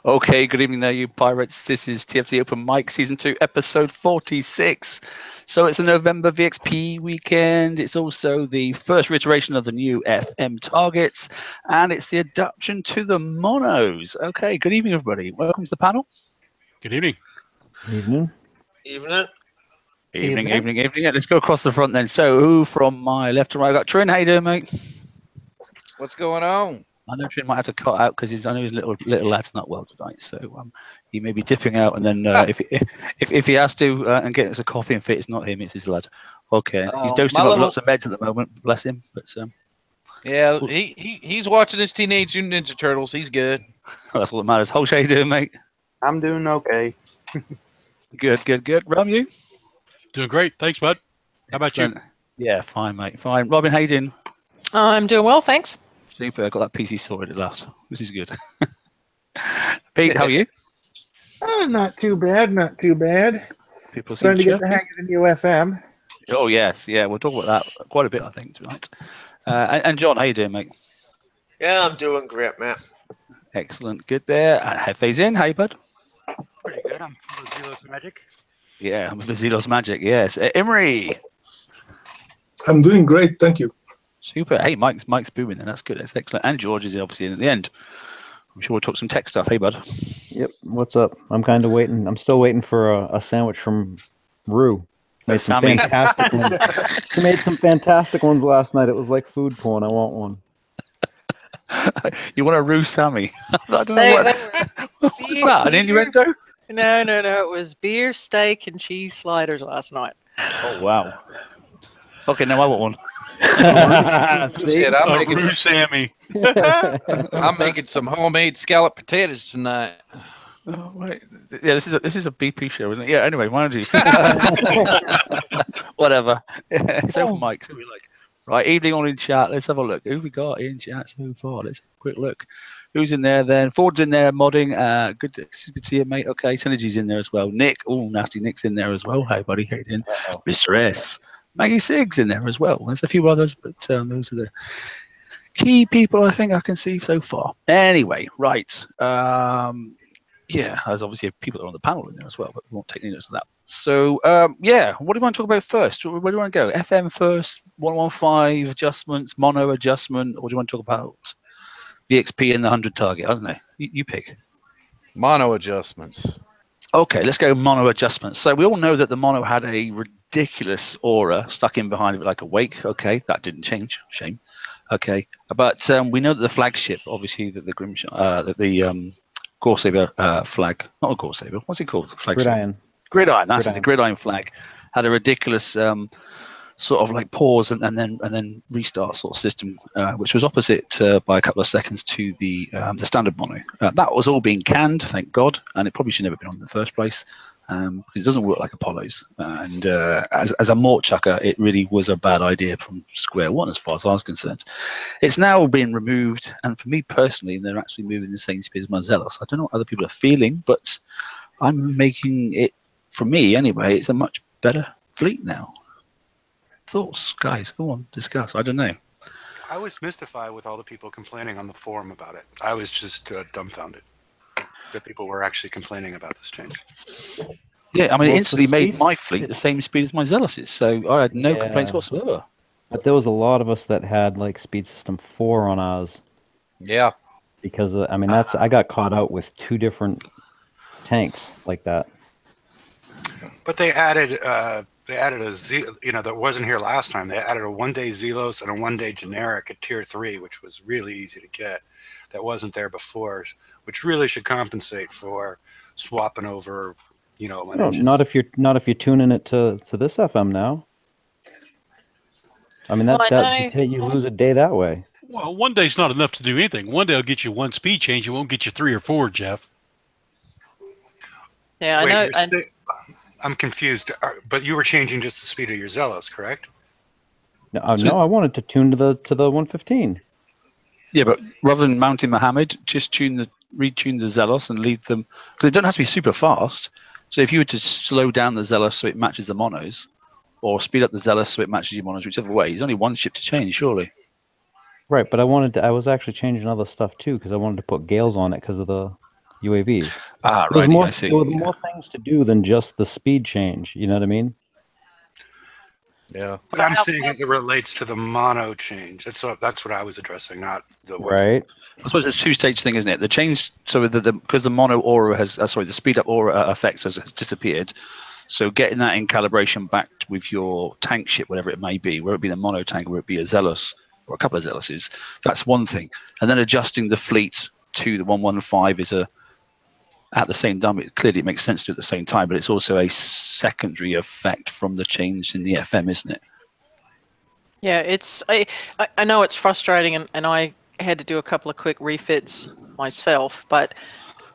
Okay, good evening there, you pirates. This is TFC Open Mic Season 2, Episode 46. So it's a November VXP weekend. It's also the first iteration of the new FM targets, and it's the adaptation to the monos. Okay, good evening, everybody. Welcome to the panel. Good evening. Evening. Evening. Evening. Yeah, let's go across the front then. So, who from my left to right? I got Trin. How you doing, mate? What's going on? I know Trin might have to cut out because I know his little lad's not well tonight, so he may be dipping out, and then if he has to and get us a coffee and fit, it's not him, it's his lad. Okay, he's dosing off lots of meds at the moment, bless him. But yeah, he's watching his Teenage Mutant Ninja Turtles. He's good. That's all that matters. How you doing, mate? I'm doing okay. Good. Ram, you? Doing great. Thanks, bud. How about you? Yeah, fine, mate. Fine. Robin, how you doing? I'm doing well, thanks. Super. I got that PC sorted at last. This is good. Pete, how are you? Not too bad. People seem trying to get the hang of the new FM. Oh yes, yeah. We'll talk about that quite a bit, I think, tonight. And John, how you doing, mate? Yeah, I'm doing great, man. Excellent. Good there. And Hefe's in. How you, bud? Pretty good. I'm full of Zelos magic. Yeah, I'm with Zelos magic. Yes. Emery. I'm doing great, thank you. Super. Hey, Mike's booming then. That's good. That's excellent. And George is obviously in at the end. I'm sure we'll talk some tech stuff. Hey, bud. Yep. What's up? I'm kind of waiting. I'm still waiting for a sandwich from Rue. Made some fantastic ones. She made some fantastic ones last night. It was like food porn. I want one. You want a Rue Sammy? I don't know what's that? An innuendo? No. It was beer, steak, and cheese sliders last night. Oh, wow. Okay, now I want one. Shit, Rue Sammy. I'm making some homemade scallop potatoes tonight. Oh, wait. Yeah, this is a BP show, isn't it? Yeah. Anyway, mind you. Whatever. It's open mic, so we like. Right, evening on in chat. Let's have a look. Who we got in chat so far? Let's have a quick look. Who's in there then? Ford's in there modding. Good to see you, mate. Okay, Synergy's in there as well. Nick, nasty Nick's in there as well. Hey, buddy, how you doing? Mr. S. Maggie Sig's in there as well. There's a few others, but those are the key people I think I can see so far. Anyway, right. Yeah, there's obviously people that are on the panel in there as well, but we won't take any notes of that. So, yeah, what do you want to talk about first? Where do you want to go? FM first, 115 adjustments, mono adjustment, or do you want to talk about VXP and the 100 target? I don't know. You pick. Mono adjustments. Okay, let's go mono adjustments. So we all know that the mono had a ridiculous aura stuck in behind it like a wake. Okay, that didn't change. Shame. Okay, but we know that the flagship, obviously, that the the Corsair flag, not a Corsair, what's it called? Gridiron. That's it. The Gridiron flag had a ridiculous sort of like pause and then restart sort of system, which was opposite by a couple of seconds to the standard mono. That was all being canned, thank God, and it probably should never have been on in the first place. Because it doesn't work like Apollo's, and as a mort chucker, it really was a bad idea from square one, as far as I was concerned. It's now been removed, and for me personally, they're actually moving the same speed as my Zealous. I don't know what other people are feeling, but I'm making it, for me anyway, it's a much better fleet now. Thoughts, guys? Go on, discuss. I don't know. I was mystified with all the people complaining on the forum about it. I was just dumbfounded that people were actually complaining about this change. Yeah, I mean, it instantly made my fleet the same speed as my Zealous's, so I had no complaints whatsoever. But there was a lot of us that had like speed system 4 on ours. Yeah. Because I mean, I got caught out with 2 different tanks like that. But they added a that wasn't here last time. They added a 1-day Zelos and a 1-day generic at tier 3, which was really easy to get. That wasn't there before, which really should compensate for swapping over, not if you're tuning it to this FM now. I mean you lose a day that way. Well, 1 day's not enough to do anything. 1 day will get you 1 speed change. It won't get you 3 or 4, Jeff. Yeah, I know. I'm confused. But you were changing just the speed of your Zealous, correct? No, I wanted to tune to the 115. Yeah, but rather than mounting Mohammed, just retune the Zealous and leave them, because they don't have to be super fast. So if you were to slow down the Zealous so it matches the monos, or speed up the Zealous so it matches your monos, whichever way, there's only one ship to change, surely. Right, but I was actually changing other stuff too, because I wanted to put Gales on it because of the UAVs. Ah, There was right. more, I see. there were Yeah. more things to do than just the speed change. You know what I mean? Yeah. But I'm saying as it relates to the mono change. That's what I was addressing, not the one. Right. I suppose it's a two-stage thing, isn't it? The change, so because the mono aura has, the speed up aura effects has disappeared. So getting that in calibration back with your tank ship, whatever it may be, whether it be the mono tank, or whether it be a Zealous or a couple of Zealouses, that's one thing. And then adjusting the fleet to the 115 is at the same time. Clearly, it makes sense to do at the same time, but it's also a secondary effect from the change in the FM, isn't it? Yeah, I know it's frustrating, and I had to do a couple of quick refits myself, but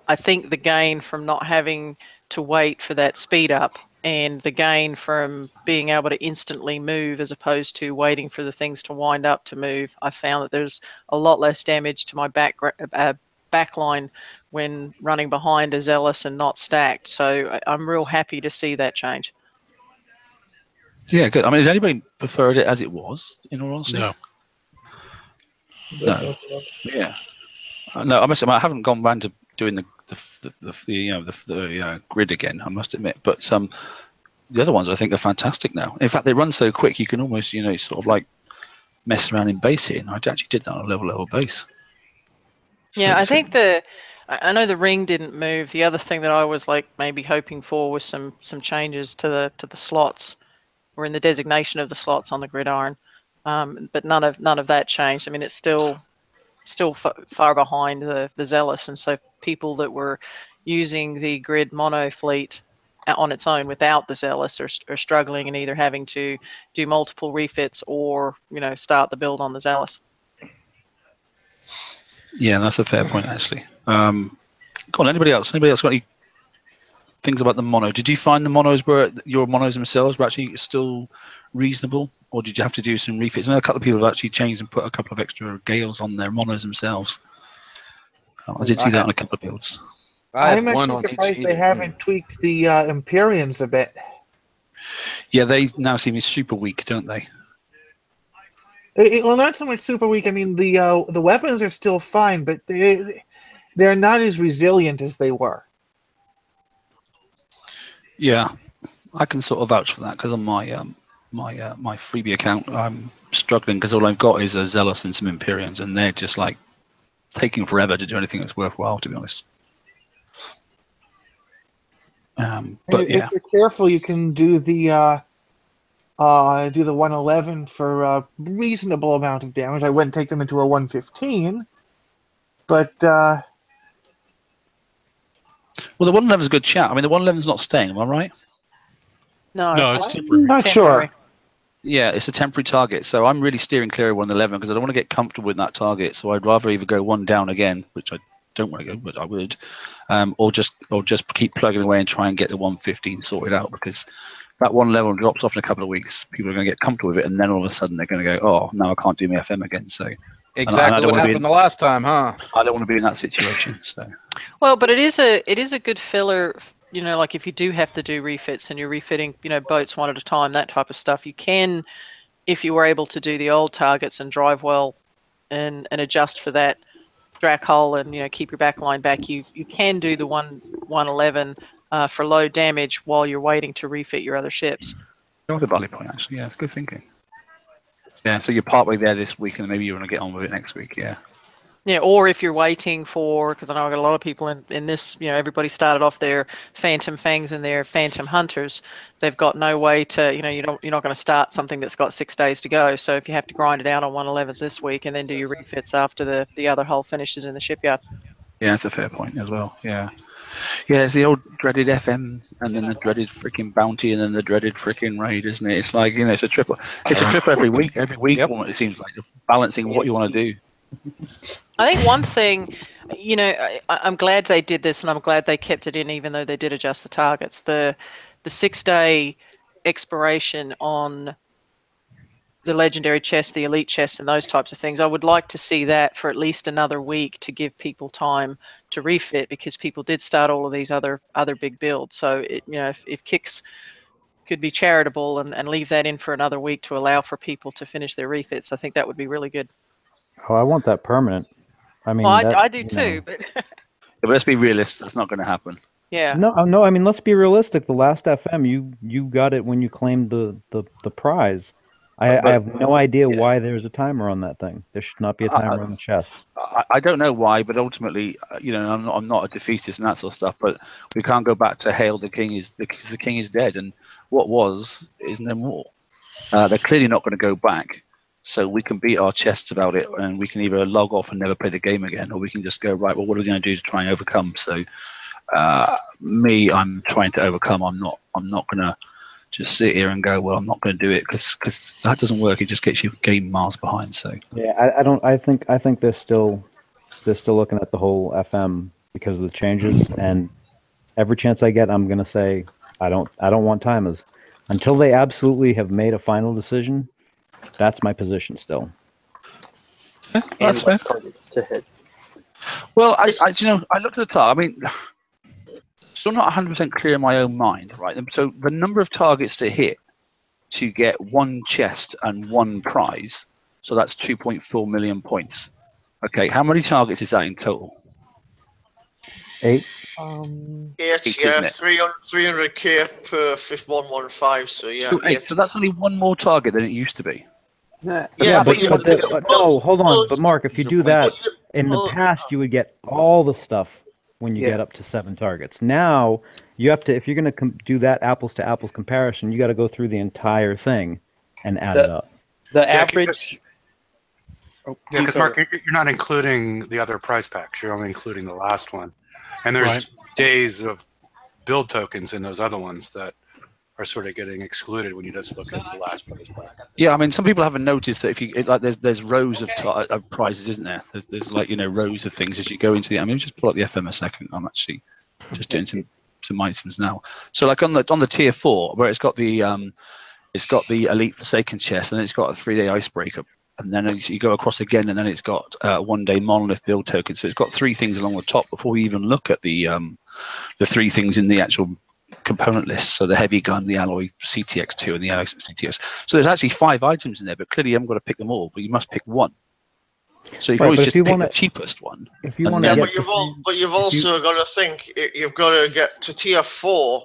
I think the gain from not having to wait for that speed up and the gain from being able to instantly move as opposed to waiting for the things to wind up to move, I found that there's a lot less damage to my backline when running behind a Zealous and not stacked. So I'm real happy to see that change. Yeah, good. I mean, has anybody preferred it as it was, in all honesty? No. No. Yeah. No, I must admit, I haven't gone round to doing the grid again, I must admit. But the other ones I think are fantastic now. In fact, they run so quick you can almost, sort of like mess around in base here. And I actually did that on a level base. Yeah, I think I know the ring didn't move. The other thing that I was like maybe hoping for was some changes to the slots, or in the designation of the slots on the gridiron. But none of that changed. I mean, it's still far behind the Zealous, and so people that were using the grid mono fleet on its own without the Zealous are struggling and either having to do multiple refits or start the build on the Zealous. Yeah, that's a fair point, actually. Go on, anybody else got any things about the mono? Did you find your monos themselves were actually still reasonable, or did you have to do some refits? I know a couple of people have actually changed and put a couple of extra gales on their monos themselves. I did see that on a couple of builds. I'm actually surprised they haven't tweaked the Empyreans a bit. Yeah, they now seem super weak, don't they? Well, not so much super weak. I mean, the weapons are still fine, but they're not as resilient as they were. Yeah, I can sort of vouch for that because on my my freebie account, I'm struggling because all I've got is a Zealous and some Empyreans, and they're just like taking forever to do anything that's worthwhile, to be honest. But yeah, if you're careful, you can do the 111 for a reasonable amount of damage. I wouldn't take them into a 115, but well, the 111 is a good chat. I mean, the 111 is not staying. Am I right? No, it's temporary. not sure. Yeah, it's a temporary target, so I'm really steering clear of 111 because I don't want to get comfortable with that target. So I'd rather either go one down again, which I don't want to go, but I would, or just keep plugging away and try and get the 115 sorted out, because that one level drops off in a couple of weeks. People are going to get comfortable with it, and then all of a sudden they're going to go, "Oh, now I can't do my FM again." So Exactly what happened the last time, huh? I don't want to be in that situation. So Well, but it is a good filler. Like if you do have to do refits and you're refitting, boats one at a time, that type of stuff, you can, if you were able to do the old targets and drive well and adjust for that drac hull and keep your backline back, you can do the 111 for low damage while you're waiting to refit your other ships. that's a valid point, actually. Yeah, it's good thinking. Yeah, so you're partway there this week, and maybe you want to get on with it next week. Yeah. Yeah, or if you're waiting for, because I know I've got a lot of people in this, everybody started off their Phantom Fangs and their Phantom Hunters. They've got no way to, you're not going to start something that's got 6 days to go. So if you have to grind it out on 111s this week and then do your refits after the other hull finishes in the shipyard. Yeah, that's a fair point as well. Yeah. Yeah, it's the old dreaded FM, and then the dreaded freaking bounty, and then the dreaded freaking raid, isn't it? It's like, it's a triple. It's a triple every week. Every week, it seems like, balancing what you want to do. I think one thing, I'm glad they did this, and I'm glad they kept it in, even though they did adjust the targets. The 6-day expiration on the legendary chest, the elite chest, and those types of things. I would like to see that for at least another week to give people time to refit, because people did start all of these other big builds. So if Kix could be charitable and leave that in for another week to allow for people to finish their refits, I think that would be really good. Oh, I want that permanent. I mean, Well, I do too, but But let's be realistic. That's not going to happen. Yeah. No. I mean, let's be realistic. The last FM, you got it when you claimed the prize. I have no idea why there's a timer on that thing. There should not be a timer on the chest. I don't know why, but ultimately, I'm not a defeatist and that sort of stuff. But we can't go back to hail the king because the king is dead, and what was is no more. They're clearly not going to go back, so we can beat our chests about it, and we can either log off and never play the game again, or we can just go right. Well, what are we going to do to try and overcome? So, I'm trying to overcome. I'm not going to just sit here and go, well, I'm not going to do it because that doesn't work. It just gets you a game miles behind. So yeah, I think they're still looking at the whole FM because of the changes, and every chance I get, I'm going to say I don't want timers until they absolutely have made a final decision. That's my position still. Yeah, that's fair. Targets to hit. Well, I looked at the target. I mean, still not 100% clear in my own mind, right? So the number of targets to hit to get one chest and one prize, so that's 2.4 million points. Okay, how many targets is that in total? 8. 8, yeah, 300k per 5115. So yeah, So 8. So that's only one more target than it used to be. Yeah, but no, hold on. But Mark, if you do that in the past, you would get all the stuff when you get up to 7 targets. Now you have to, if you're going to do that apples to apples comparison, you got to go through the entire thing and add it up. The average. Because Mark, you're not including the other prize packs. You're only including the last one, and there's days of build tokens in those other ones that are sort of getting excluded when you just look at the last prize pack. Yeah, I mean, some people haven't noticed that if you there's rows of prizes, isn't there? There's rows of things as you go into the. I mean, just pull up the FM a second. I'm actually just doing some items now. So like on the tier 4 where it's got the elite Forsaken chest, and it's got a 3-day icebreaker, and then you go across again, and then it's got 1-day monolith build token. So it's got 3 things along the top before we even look at the 3 things in the actual component list. So the heavy gun, the alloy CTX2, and the alloy CTX. So there's actually 5 items in there, but clearly you haven't got to pick them all, but you must pick one. So you can always just pick the cheapest one. If you want to but you've also got to think, you've got to get to tier 4.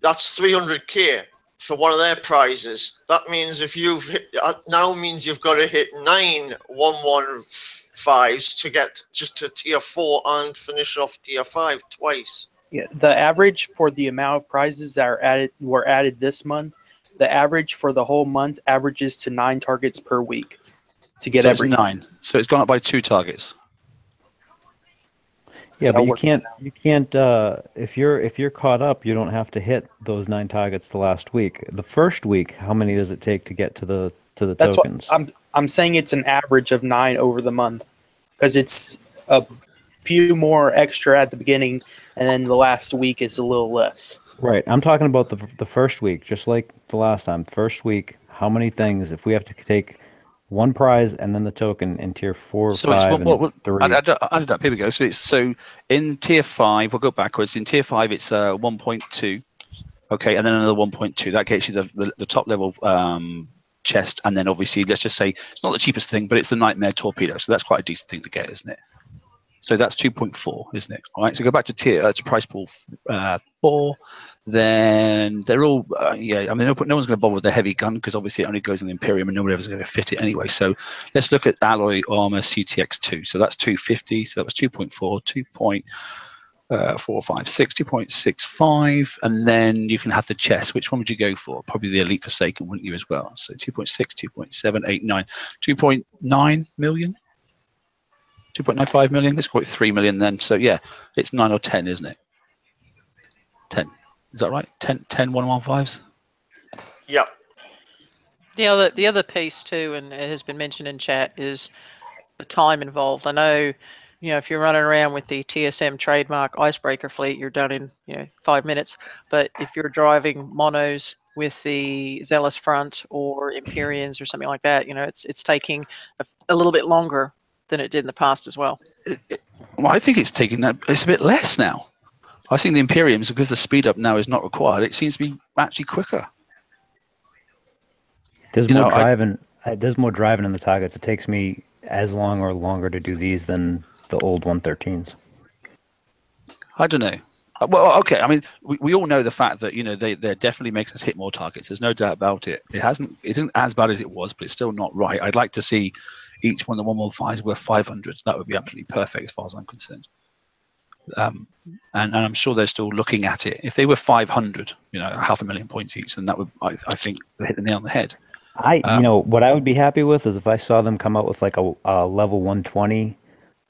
That's 300k for one of their prizes. That means if you've hit, means you've got to hit 9 115s to get just to tier 4 and finish off tier 5 twice. Yeah, the average for the amount of prizes that were added this month, the average for the whole month averages to 9 targets per week to get every 9. So it's gone up by 2 targets. Yeah, but you can't. If you're caught up, you don't have to hit those 9 targets the last week. The first week, how many does it take to get to the That's tokens? what I'm saying. It's an average of 9 over the month because it's a few more extra at the beginning, and then the last week is a little less. Right. I'm talking about the first week, just like the last time. First week, how many things? If we have to take 1 prize and then the token in tier 4, So 5, it's 3. Add it up. Here we go. So in tier 5, we'll go backwards. In tier 5, it's 1.2. Okay, and then another 1.2. That gets you the top level chest, and then obviously let's just say it's not the cheapest thing, but it's the Nightmare Torpedo. So that's quite a decent thing to get, isn't it? So that's 2.4, isn't it? All right. So go back to price pool 4. Then they're all I mean, no one's going to bother with the heavy gun because obviously it only goes in the Imperium, and nobody ever's going to fit it anyway. So let's look at alloy armor CTX2. So that's 250. So that was 2.4, 2.456, 2.65, and then you can have the chest. Which one would you go for? Probably the Elite Forsaken, wouldn't you, as well? So 2.6, 2.7, 9, 2.9 million. 2.95 million. Let's call it 3 million then. So yeah, it's 9 or 10, isn't it? 10. Is that right? 10 115s? Yeah. The other piece too, and it has been mentioned in chat, is the time involved. I know, if you're running around with the TSM trademark icebreaker fleet, you're done in 5 minutes. But if you're driving monos with the Zealous Front or Imperians or something like that, it's taking a little bit longer than it did in the past as well. Well, I think it's a bit less now. I think the Imperiums, because the speed up now is not required, it seems to be actually quicker. There's more driving. There's more driving in the targets. It takes me as long or longer to do these than the old 113s. I don't know. Well, okay. I mean, we all know the fact that they're definitely making us hit more targets. There's no doubt about it. It isn't as bad as it was, but it's still not right. I'd like to see each one of the 115s worth 500. That would be absolutely perfect as far as I'm concerned. And I'm sure they're still looking at it. If they were 500, 500,000 points each, then that would I think hit the nail on the head. What I would be happy with is if I saw them come out with like a level 120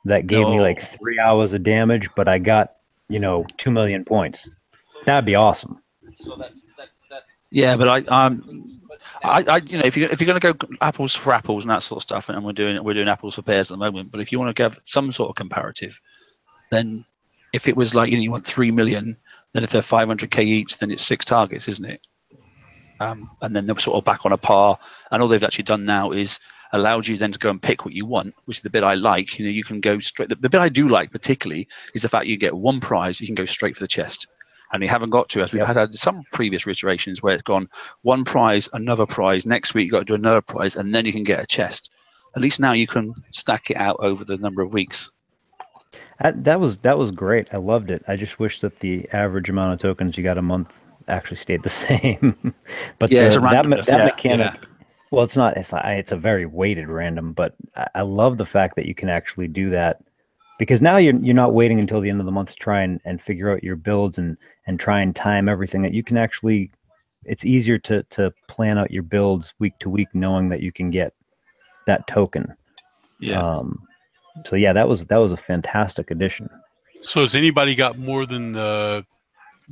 that gave me like 3 hours of damage, but I got 2 million points. That'd be awesome. So that. Yeah, but if you're going to go apples for apples and that sort of stuff, and we're doing apples for pears at the moment, but if you want to give some sort of comparative, then if it was like you want 3 million, then if they're 500k each, then it's 6 targets, isn't it? And then they're sort of back on a par, and all they've actually done now is allowed you then to go and pick what you want, which is the bit I like. You can go straight. The bit I do like particularly is the fact you get one prize, you can go straight for the chest, and you haven't got to, as we've had some previous iterations where it's gone one prize, another prize, next week you got to do another prize, and then you can get a chest. At least now you can stack it out over the number of weeks. That was great. I loved it. I just wish that the average amount of tokens you got a month actually stayed the same. But yeah, it's a that mechanic. Yeah. Well, it's not. It's a very weighted random. But I love the fact that you can actually do that, because now you're not waiting until the end of the month to try and figure out your builds and try and time everything. That you can actually. It's easier to plan out your builds week to week, knowing that you can get that token. Yeah. So yeah, that was a fantastic addition. So has anybody got more than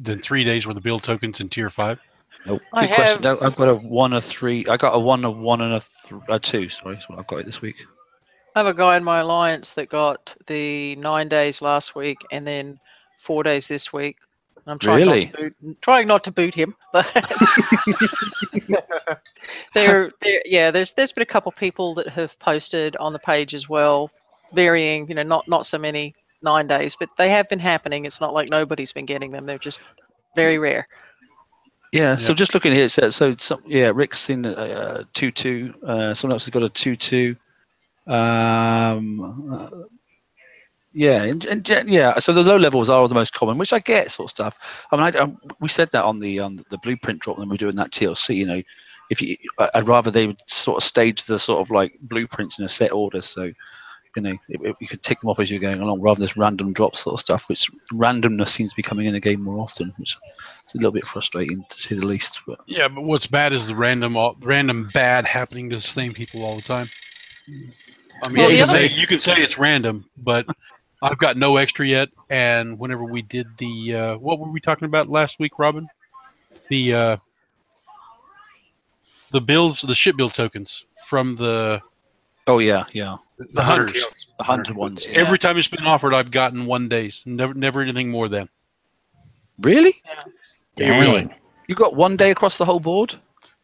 3 days worth of build tokens in tier 5? Nope. Good question. No, I've got a 1, a 3. I got a 1, and a 2. Sorry, that's what I've got it this week. I have a guy in my alliance that got the 9 days last week and then 4 days this week. I'm trying not to boot him, but there's been a couple people that have posted on the page as well, varying, not so many 9 days, but they have been happening. It's not like nobody's been getting them. They're just very rare. Yeah, so just looking here, it says, Rick's seen a 2-2. Someone else has got a 2-2. So the low levels are the most common, which I get, sort of stuff. I mean, we said that on the blueprint drop when we were doing that TLC. I'd rather they would sort of stage the sort of like blueprints in a set order, so you could tick them off as you're going along, rather than this random drop sort of stuff, which randomness seems to be coming in the game more often, which is a little bit frustrating to say the least. But yeah, but what's bad is the random bad happening to the same people all the time. I mean, you can say it's random, but I've got no extra yet. And whenever we did the what were we talking about last week, Robin? The ship build tokens from the. Oh yeah. The hunters. The hunted ones. Yeah. Every time it's been offered, I've gotten 1 days. Never anything more than. Really? Yeah. Yeah, really. You got 1 day across the whole board?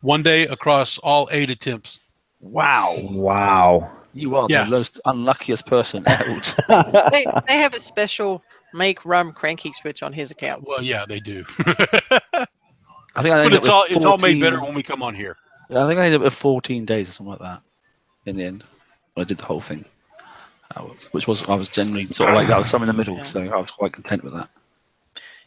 1 day across all 8 attempts. Wow. You are the most unluckiest person out. They have a special make rum cranky switch on his account. Well, yeah, they do. I think but it's all made better when we come on here. Yeah, I think I ended up with 14 days or something like that in the end. When I did the whole thing. I was generally sort of like, that was some in the middle, so I was quite content with that.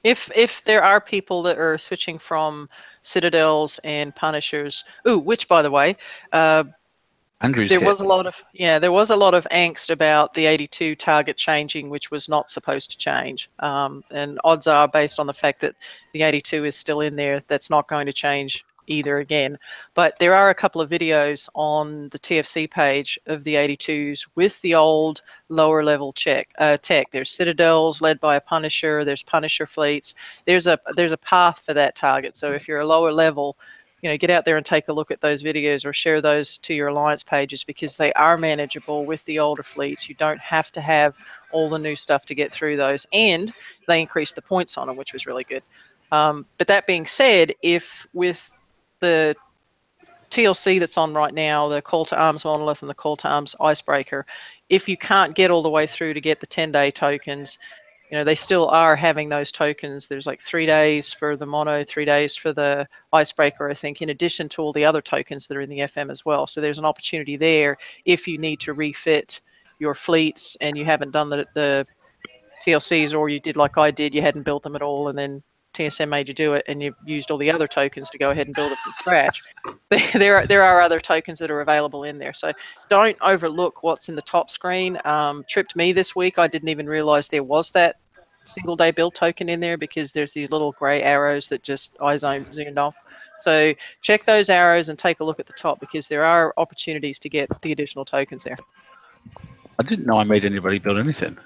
If there are people that are switching from Citadels and Punishers, which by the way, Andrew's was a lot of angst about the 82 target changing, which was not supposed to change. And odds are, based on the fact that the 82 is still in there, that's not going to change either again. But there are a couple of videos on the TFC page of the 82s with the old lower level tech. There's Citadels led by a Punisher. There's Punisher fleets. There's a path for that target. So if you're a lower level, get out there and take a look at those videos or share those to your alliance pages, because they are manageable with the older fleets. You don't have to have all the new stuff to get through those, and they increased the points on them, which was really good. But that being said, if with the TLC that's on right now, the Call to Arms Monolith and the Call to Arms Icebreaker, if you can't get all the way through to get the 10-day tokens, they still are having those tokens. There's like 3 days for the mono, 3 days for the Icebreaker, I think, in addition to all the other tokens that are in the FM as well. So there's an opportunity there if you need to refit your fleets and you haven't done the TLCs, or you did like I did, you hadn't built them at all, and then TSM made you do it, and you used all the other tokens to go ahead and build it from scratch. There are other tokens that are available in there, so don't overlook what's in the top screen. Tripped me this week. I didn't even realize there was that single day build token in there, because there's these little gray arrows that just I zoomed off. So check those arrows and take a look at the top, because there are opportunities to get the additional tokens there. I didn't know I made anybody build anything.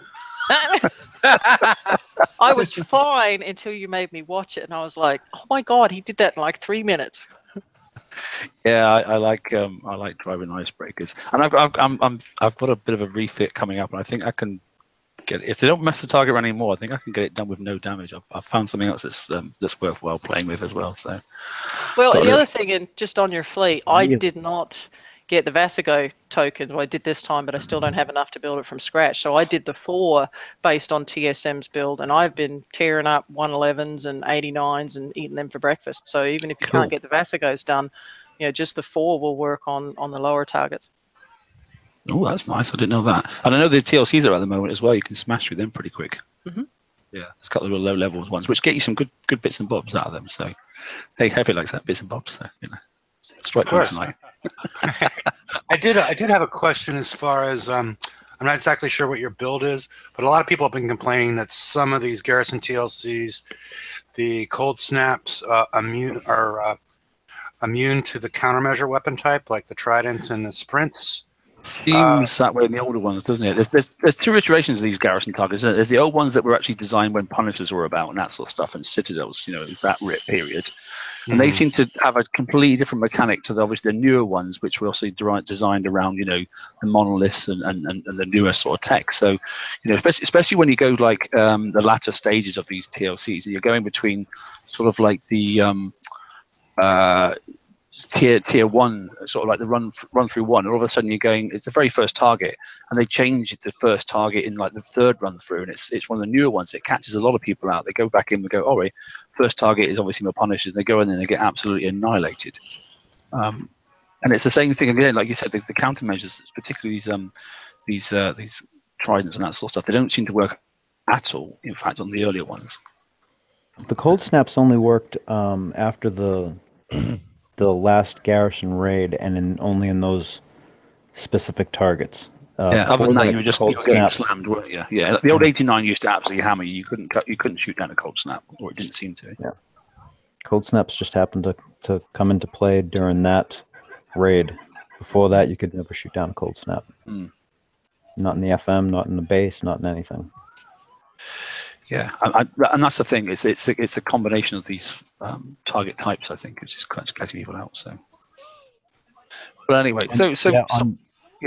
I was fine until you made me watch it, and I was like, "Oh my god, he did that in like 3 minutes." Yeah, I like driving icebreakers, and I've got a bit of a refit coming up, and I think I can get it. If they don't mess the target around anymore, I think I can get it done with no damage. I've found something else that's worthwhile playing with as well. So, well, the other thing, and just on your fleet, I did not get the Vasigo token. Well, I did this time, but I still don't have enough to build it from scratch. So I did the 4 based on TSM's build, and I've been tearing up 111s and 89s and eating them for breakfast. So even if you can't get the Vasigos done, just the 4 will work on the lower targets. Oh, that's nice. I didn't know that. And I know the TLCs are at the moment as well. You can smash through them pretty quick. Mm-hmm. Yeah, there's a couple of low level ones, which get you some good bits and bobs out of them. So, hey, Heavy likes that bits and bobs. So, strike one tonight. I did have a question as far as I'm not exactly sure what your build is, but a lot of people have been complaining that some of these Garrison TLCs, the cold snaps, immune to the countermeasure weapon type, like the tridents and the sprints. Seems that way in the older ones, doesn't it? There's 2 iterations of these garrison targets. There's the old ones that were actually designed when Punishers were about and that sort of stuff, and Citadels, it's that rip period. And they seem to have a completely different mechanic to obviously the newer ones, which were also designed around, the monoliths and the newer sort of tech. So, especially when you go like the latter stages of these TLCs, and you're going between sort of like the tier 1, sort of like the run through 1, and all of a sudden you're going, it's the very first target, and they change the first target in like the 3rd run through, and it's one of the newer ones. It catches a lot of people out. They go back in and go, all right, first target is obviously my Punishers, and they go in and they get absolutely annihilated. And it's the same thing again, like you said, the countermeasures, particularly these tridents and that sort of stuff, they don't seem to work at all, in fact, on the earlier ones. The cold snaps only worked after the last garrison raid, and only in those specific targets. Other than that, you were just getting slammed, weren't you? Yeah, the old 89 used to absolutely hammer you. You couldn't shoot down a cold snap, or it didn't seem to. Yeah, cold snaps just happened to come into play during that raid. Before that, you could never shoot down a cold snap. Not in the FM, not in the base, not in anything. Yeah, and that's the thing. It's a combination of these target types, I think, which is catching people out. So, but anyway,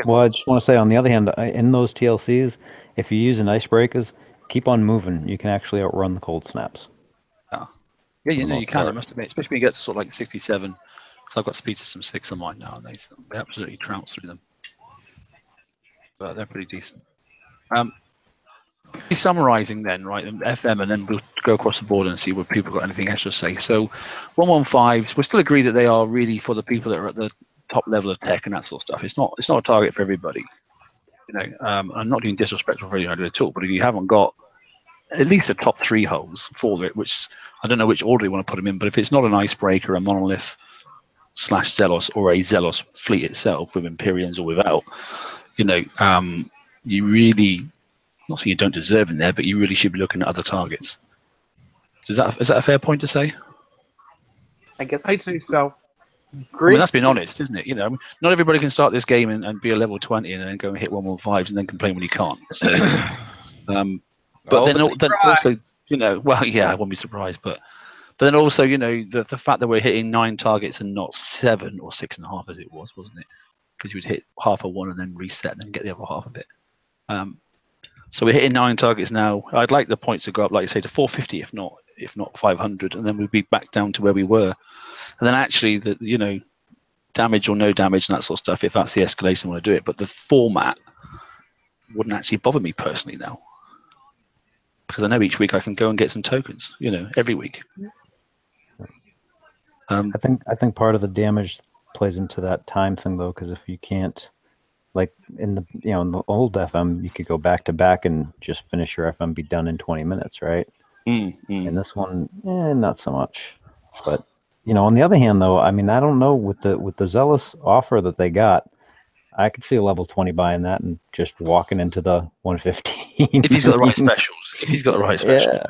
well, I just want to say, on the other hand, in those TLCs, if you use an icebreakers, keep on moving. You can actually outrun the cold snaps. Yeah, you can. I must admit, especially when you get to sort of like 67. Because I've got speed system 6 on mine now, and they absolutely trounce through them. But they're pretty decent. Summarizing then, right, FM, and then we'll go across the board and see what people got anything extra to say. So 115s, we still agree that they are really for the people that are at the top level of tech and that sort of stuff. It's not a target for everybody. I'm not being disrespectful for anyone at all, but if you haven't got at least the top 3 holes for it, which I don't know which order you want to put them in, but if it's not an icebreaker, a monolith / Zealous, or a Zealous fleet itself with Empyreans or without, you really, not saying you don't deserve in there, but you really should be looking at other targets. Is that a fair point to say? I guess I'd say so. I mean, that's being honest, isn't it? Not everybody can start this game and be a level 20 and then go and hit 115s and then complain when you can't. So, but then also, well, yeah, I won't be surprised. But then also, the fact that we're hitting 9 targets and not 7 or 6.5 as it was, wasn't it? Because you would hit half of one and then reset and then get the other half of it. So we're hitting 9 targets now. I'd like the points to go up, like you say, to 450, if not 500, and then we'd be back down to where we were. And then actually, damage or no damage and that sort of stuff, if that's the escalation, I want to do it. But the format wouldn't actually bother me personally now, because I know each week I can go and get some tokens. Every week. I think part of the damage plays into that time thing, though, because if you can't, like in the in the old FM, you could go back to back and just finish your FM, be done in 20 minutes, right? And this one, not so much. But on the other hand, though, I mean, I don't know with the Zealous offer that they got, I could see a level 20 buying that and just walking into the 115. If he's got the right specials, yeah.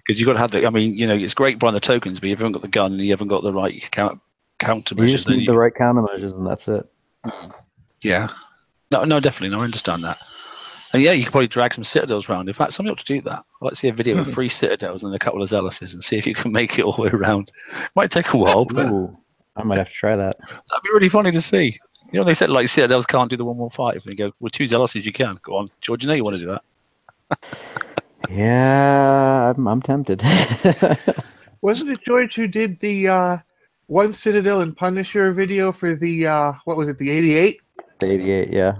Because you've got to have the. I mean, it's great buying the tokens, but you haven't got the gun and you haven't got the right countermeasures. You just need the right countermeasures, and that's it. Yeah. No, definitely. No, I understand that. And yeah, you could probably drag some citadels around. In fact, somebody ought to do that. I'd like to see a video of 3 citadels and a couple of zealouses and see if you can make it all the way around. Might take a while, but I might have to try that. That'd be really funny to see. They said like citadels can't do the 1-1-5. And they go, well, 2 zealouses you can. Go on, George. You want to do that? Yeah, I'm tempted. Wasn't it George who did the 1 Citadel and Punisher video for the what was it, the 88? The 88, yeah.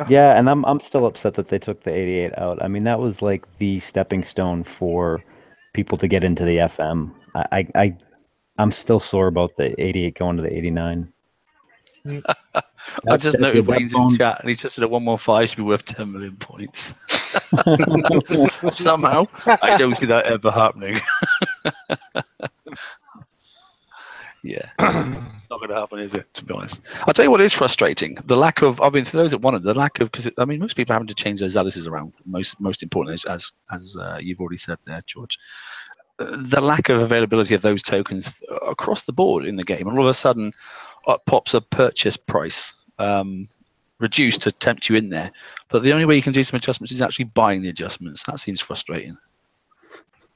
Yeah, and I'm still upset that they took the 88 out. I mean, that was like the stepping stone for people to get into the FM. I'm still sore about the 88 going to the 89. I just noted Wayne's in the chat, and he just said a 1-1-5 should be worth 10 million points. Somehow, I don't see that ever happening. Yeah, not going to happen, is it? To be honest, I'll tell you what is frustrating: the lack of. I mean, for those that wanted the lack of, because most people are having to change their zealouses around. Most important is as you've already said there, George. The lack of availability of those tokens across the board in the game, and all of a sudden, pops a purchase price reduced to tempt you in there. But the only way you can do some adjustments is actually buying the adjustments. That seems frustrating.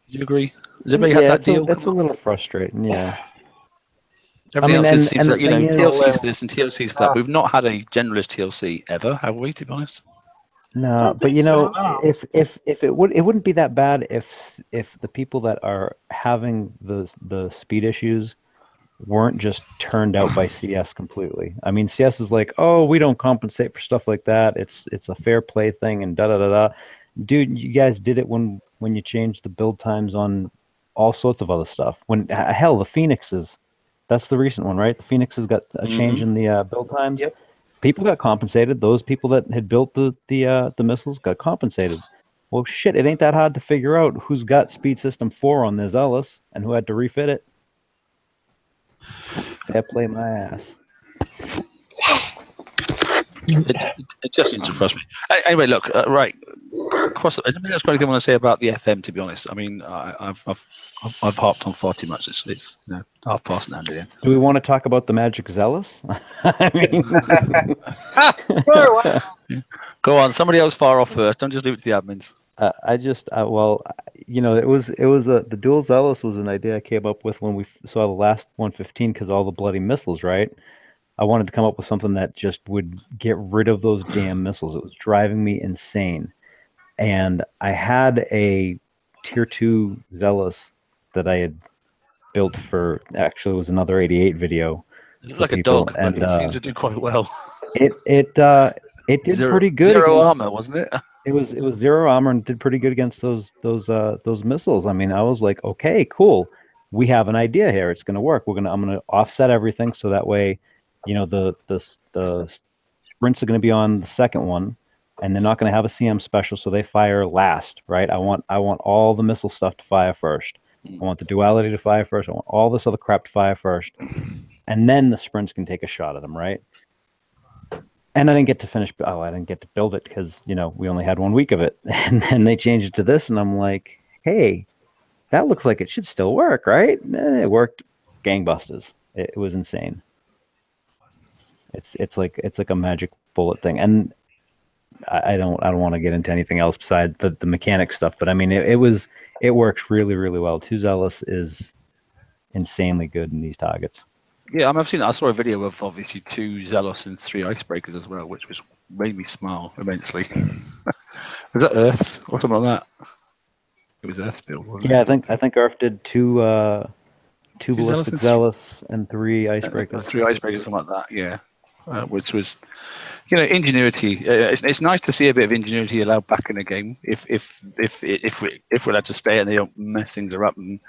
Do you agree? Does everybody have that deal? It's a little frustrating, yeah. Everything else seems like, TLCs for this and TLCs for that. We've not had a generalist TLC ever, have we, to be honest? No, but if it wouldn't be that bad if the people that are having the speed issues weren't just turned out by CS completely. I mean, CS is like, oh, we don't compensate for stuff like that. It's a fair play thing and da da da da. Dude, you guys did it when you changed the build times on all sorts of other stuff. When hell, the Phoenixes. That's the recent one, right? The Phoenix has got a change in the build times. Yep. People got compensated. Those people that had built the missiles got compensated. Well, shit, it ain't that hard to figure out who's got Speed System 4 on their Zealous and who had to refit it. Fair play my ass. It just seems to frustrate me. Anyway, look, right. Has anybody else got anything I want to say about the FM? To be honest, I mean, I've harped on far too much. It's half past now. Do we want to talk about the Magic Zealous? I mean, go on. Somebody else fire off first. Don't just leave it to the admins. It was the dual Zealous was an idea I came up with when we saw the last 115 because all the bloody missiles, right? I wanted to come up with something that just would get rid of those damn missiles. It was driving me insane. And I had a tier 2 Zealous that I had built for, actually it was another 88 video. It looked like people. A dog, and it seemed to do quite well. It did pretty good. Zero armor, wasn't it? It was 0 armor and did pretty good against those missiles. I mean, I was like, okay, cool. We have an idea here. It's going to work. I'm going to offset everything so that way, the sprints are going to be on the second one, and they're not going to have a CM special, so they fire last, right? I want all the missile stuff to fire first. I want the duality to fire first. I want all this other crap to fire first, and then the sprints can take a shot at them, right? And I didn't get to finish. I didn't get to build it because we only had 1 week of it, and then they changed it to this, and I'm like, hey, that looks like it should still work, right? And it worked, gangbusters. It was insane. It's like a magic bullet thing, and I don't want to get into anything else besides the mechanic stuff. But I mean, it works really, really well. 2 Zealous is insanely good in these targets. Yeah, I saw a video of obviously 2 Zealous and 3 Icebreakers as well, which made me smile immensely. Was that Earth's or something like that? It was Earth's build, wasn't it? I think Earth did 2 Ballistic Zealous and 3 Icebreakers. 3 Icebreakers, something like that. Yeah. Which was, ingenuity. It's nice to see a bit of ingenuity allowed back in the game. If we're allowed to stay and they don't mess things up and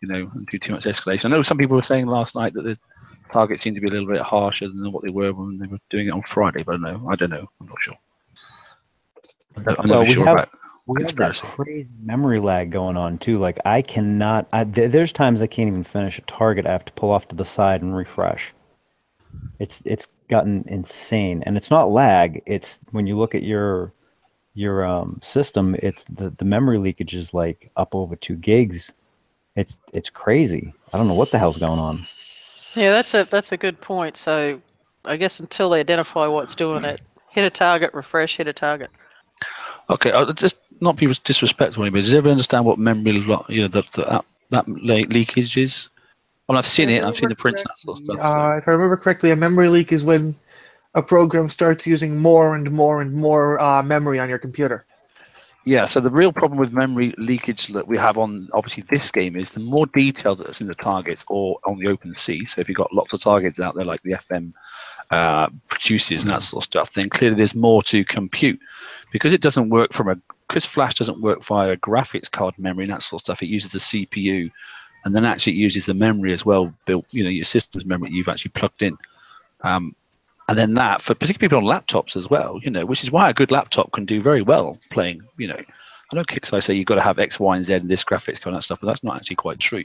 and do too much escalation. I know some people were saying last night that targets seem to be a little bit harsher than what they were when they were doing it on Friday. But I don't know. I'm not sure. I'm not sure about we have that conspiracy. crazy memory lag going on too. Like I cannot. There's times I can't even finish a target. I have to pull off to the side and refresh. It's gotten insane, and it's not lag. It's when you look at your system, it's the memory leakage is like up over 2 gigs. It's crazy. I don't know what the hell's going on. Yeah, that's a good point. So I guess until they identify what's doing it, hit a target, refresh, hit a target. Okay, just not be disrespectful, but does everyone understand what memory, that leakage is? Well, I've seen it. I've seen the prints and that sort of stuff. So. If I remember correctly, a memory leak is when a program starts using more and more and more memory on your computer. Yeah, so the real problem with memory leakage that we have on, obviously, this game is the more detail that's in the targets or on the open sea. So if you've got lots of targets out there like the FM produces and that sort of stuff, then clearly there's more to compute. Because it doesn't work because Flash doesn't work via graphics card memory and that sort of stuff, it uses the CPU, and then actually it uses the memory as well, built, your system's memory you've actually plugged in. And then that, for particularly people on laptops as well, which is why a good laptop can do very well playing, I know Kixeye say you've got to have X, Y, and Z and this graphics card and that stuff, but that's not actually quite true.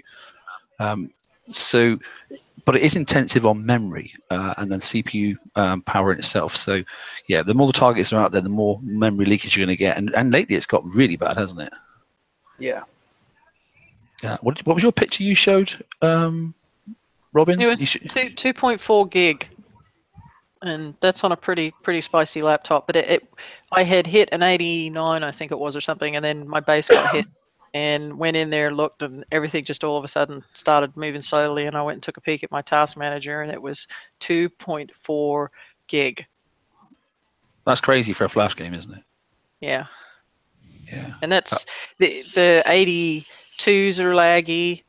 But it is intensive on memory and then CPU power in itself. So, yeah, the more the targets are out there, the more memory leakage you're going to get. And lately it's got really bad, hasn't it? Yeah. Yeah. What was your picture you showed, Robin? It was 2.4 gig. And that's on a pretty spicy laptop. But I had hit an 89, I think it was, or something, and then my base got hit. And went in there, looked, and everything just all of a sudden started moving slowly. And I went and took a peek at my task manager, and it was 2.4 gig. That's crazy for a Flash game, isn't it? Yeah. Yeah. And that's the 82s are laggy.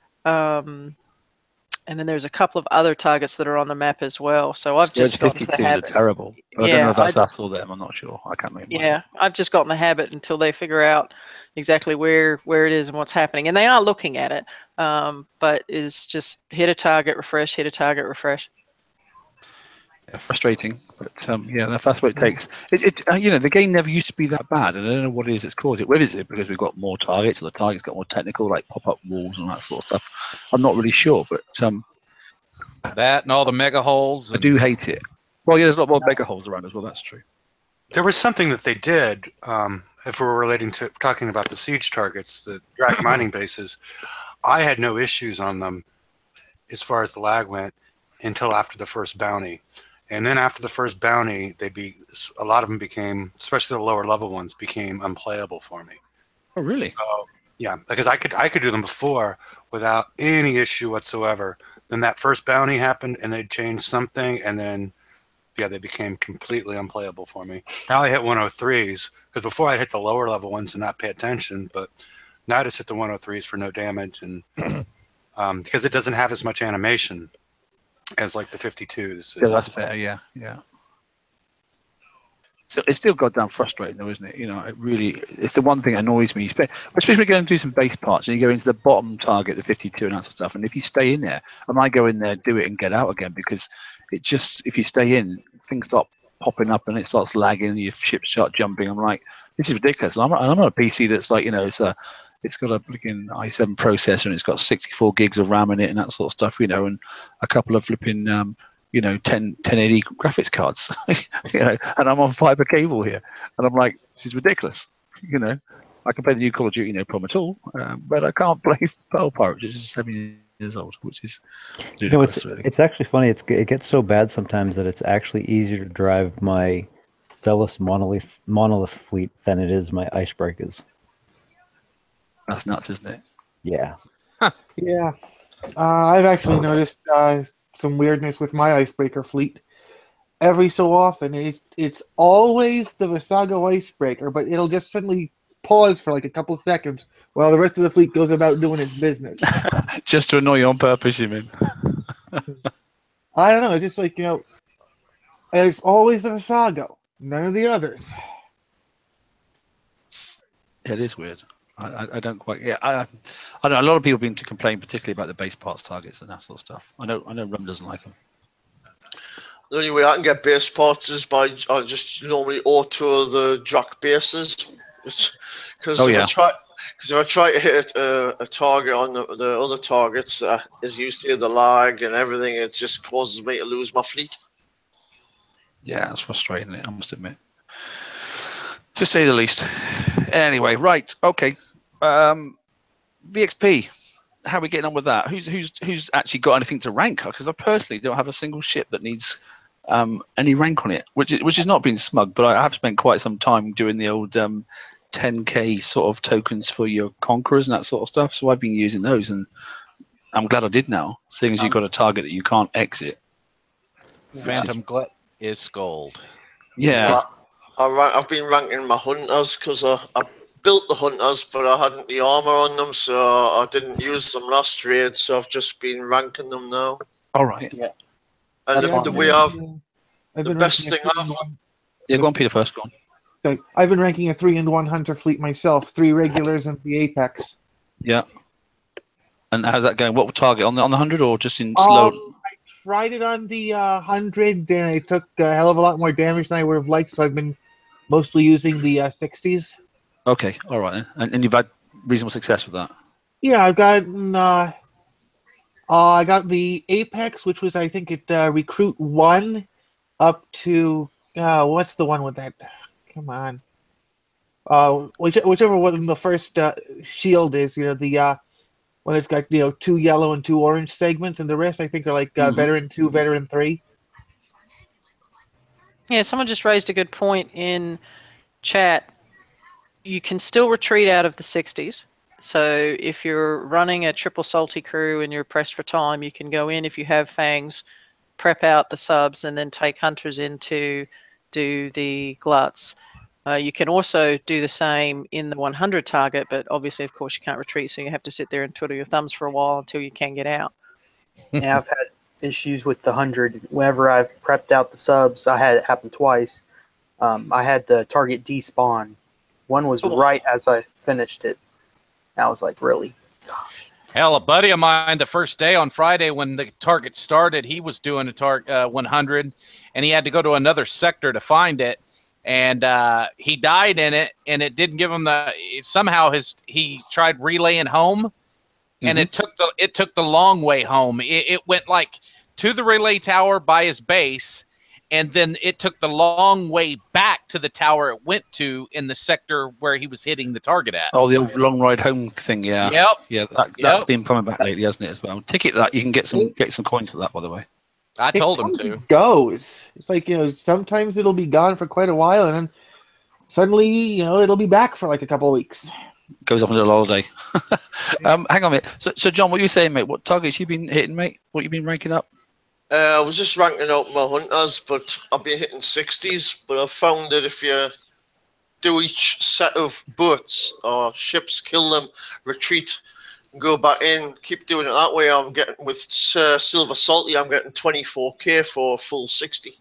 And then there's a couple of other targets that are on the map as well. So I've just gotten the 52s habit. are terrible. I don't know if that's all them. I'm not sure. I can't remember. Yeah, I've just gotten the habit until they figure out exactly where it is and what's happening. And they are looking at it, but is just hit a target, refresh, hit a target, refresh. Yeah, frustrating, but yeah, that's what it takes. The game never used to be that bad, and I don't know what it is that's caused it. Whether it's because we've got more targets, or the targets got more technical, like pop-up walls and that sort of stuff. I'm not really sure, but that and all the mega holes. I do hate it. Well, yeah, there's a lot more mega holes around as well. That's true. There was something that they did, if we're talking about the siege targets, the direct mining bases. I had no issues on them as far as the lag went until after the first bounty. And then after the first bounty, a lot of them became, especially the lower level ones, became unplayable for me. Oh, really? So, yeah, because I could do them before without any issue whatsoever. Then that first bounty happened, and they changed something, and then they became completely unplayable for me. Now I hit 103s, because before I'd hit the lower level ones and not pay attention, but now I just hit the 103s for no damage, and because it doesn't have as much animation as like the 52s. Yeah, that's fair. Yeah. So it's still goddamn frustrating, though, isn't it? It's the one thing that annoys me, especially going to do some base parts and you go into the bottom target, the 52 and that sort of stuff. And if you stay in there, I might go in there, do it, and get out again because if you stay in, things start popping up and it starts lagging, your ships start jumping. I'm like, this is ridiculous. And I'm on a PC that's like, it's got a freaking i7 processor and it's got 64 gigs of RAM in it and that sort of stuff, and a couple of flipping 1080 graphics cards, and I'm on fiber cable here, and I'm like, this is ridiculous. I can play the new Call of Duty, no problem at all, but I can't play Battle Pirates, which is 7 years old, which is ridiculous. It's actually funny. It gets so bad sometimes that it's actually easier to drive my Stelis monolith fleet than it is my icebreakers. That's nuts, isn't it? Yeah. Yeah. I've actually noticed some weirdness with my icebreaker fleet. Every so often, it's always the Visago icebreaker, but it'll just suddenly pause for like a couple seconds while the rest of the fleet goes about doing its business. Just to annoy you on purpose, you mean? I don't know. It's just like, it's always the Visago, none of the others. It is weird. I don't quite. Yeah, I know a lot of people have been to complain, particularly about the base parts targets and that sort of stuff. I know Rum doesn't like them. The only way I can get base parts is by I just normally auto the Drac bases. Because if I try to hit a target on the other targets, as you see the lag and everything, it just causes me to lose my fleet. Yeah, it's frustrating, I must admit, to say the least. Anyway, right, okay. VXP, how are we getting on with that? Who's actually got anything to rank? Because I personally don't have a single ship that needs any rank on it, which is not being smug, but I have spent quite some time doing the old 10k sort of tokens for your conquerors and that sort of stuff. So I've been using those, and I'm glad I did now, seeing as you've got a target that you can't exit. Phantom Glut is Scold. Yeah. I've been ranking my hunters because I built the hunters, but I hadn't the armor on them, so I didn't use them last raid. So I've just been ranking them now. All right. Yeah. And the best thing I've... Yeah, go on, Peter, first. Go on. Okay. I've been ranking a 3-in-1 hunter fleet myself, 3 regulars and the Apex. Yeah. And how's that going? What target, on the 100 or just in slow? I tried it on the 100, and it took a hell of a lot more damage than I would have liked, so I've been mostly using the 60s. Okay, all right then. And you've had reasonable success with that? Yeah, I've gotten... I got the Apex, which was, I think, at Recruit 1 up to... what's the one with that? Come on. Whichever one the first shield is, the when it's got 2 yellow and 2 orange segments, and the rest I think are like veteran 2, veteran 3. Yeah, someone just raised a good point in chat. You can still retreat out of the 60s. So if you're running a triple salty crew and you're pressed for time, you can go in if you have fangs, prep out the subs, and then take hunters in to do the gluts. You can also do the same in the 100 target, but obviously, of course, you can't retreat, so you have to sit there and twiddle your thumbs for a while until you can get out. Yeah, I've had issues with the 100. Whenever I've prepped out the subs, I had it happen twice. I had the target despawn. One was right as I finished it. I was like, really? Gosh. Hell, a buddy of mine, the first day on Friday when the target started, he was doing a target 100, and he had to go to another sector to find it, and he died in it, and it didn't give him somehow he tried relaying home, and it took the long way home. It went like to the relay tower by his base, and then it took the long way back to the tower it went to in the sector where he was hitting the target at. Oh, the old long ride home thing, yeah. Yep. Yeah, that's been coming back lately, hasn't it, as well? Ticket that, you can get some coins for that, by the way. I told him to. It goes. It's like, sometimes it'll be gone for quite a while, and then suddenly, it'll be back for like a couple of weeks. Goes off on a little holiday. Hang on a minute. So, John, what you saying, mate? What targets you been hitting, mate? What you been ranking up? I was just ranking out my hunters, but I've been hitting 60s. But I found that if you do each set of boats or ships, kill them, retreat, and go back in, keep doing it that way, I'm getting with Silver Salty, I'm getting 24k for a full 60.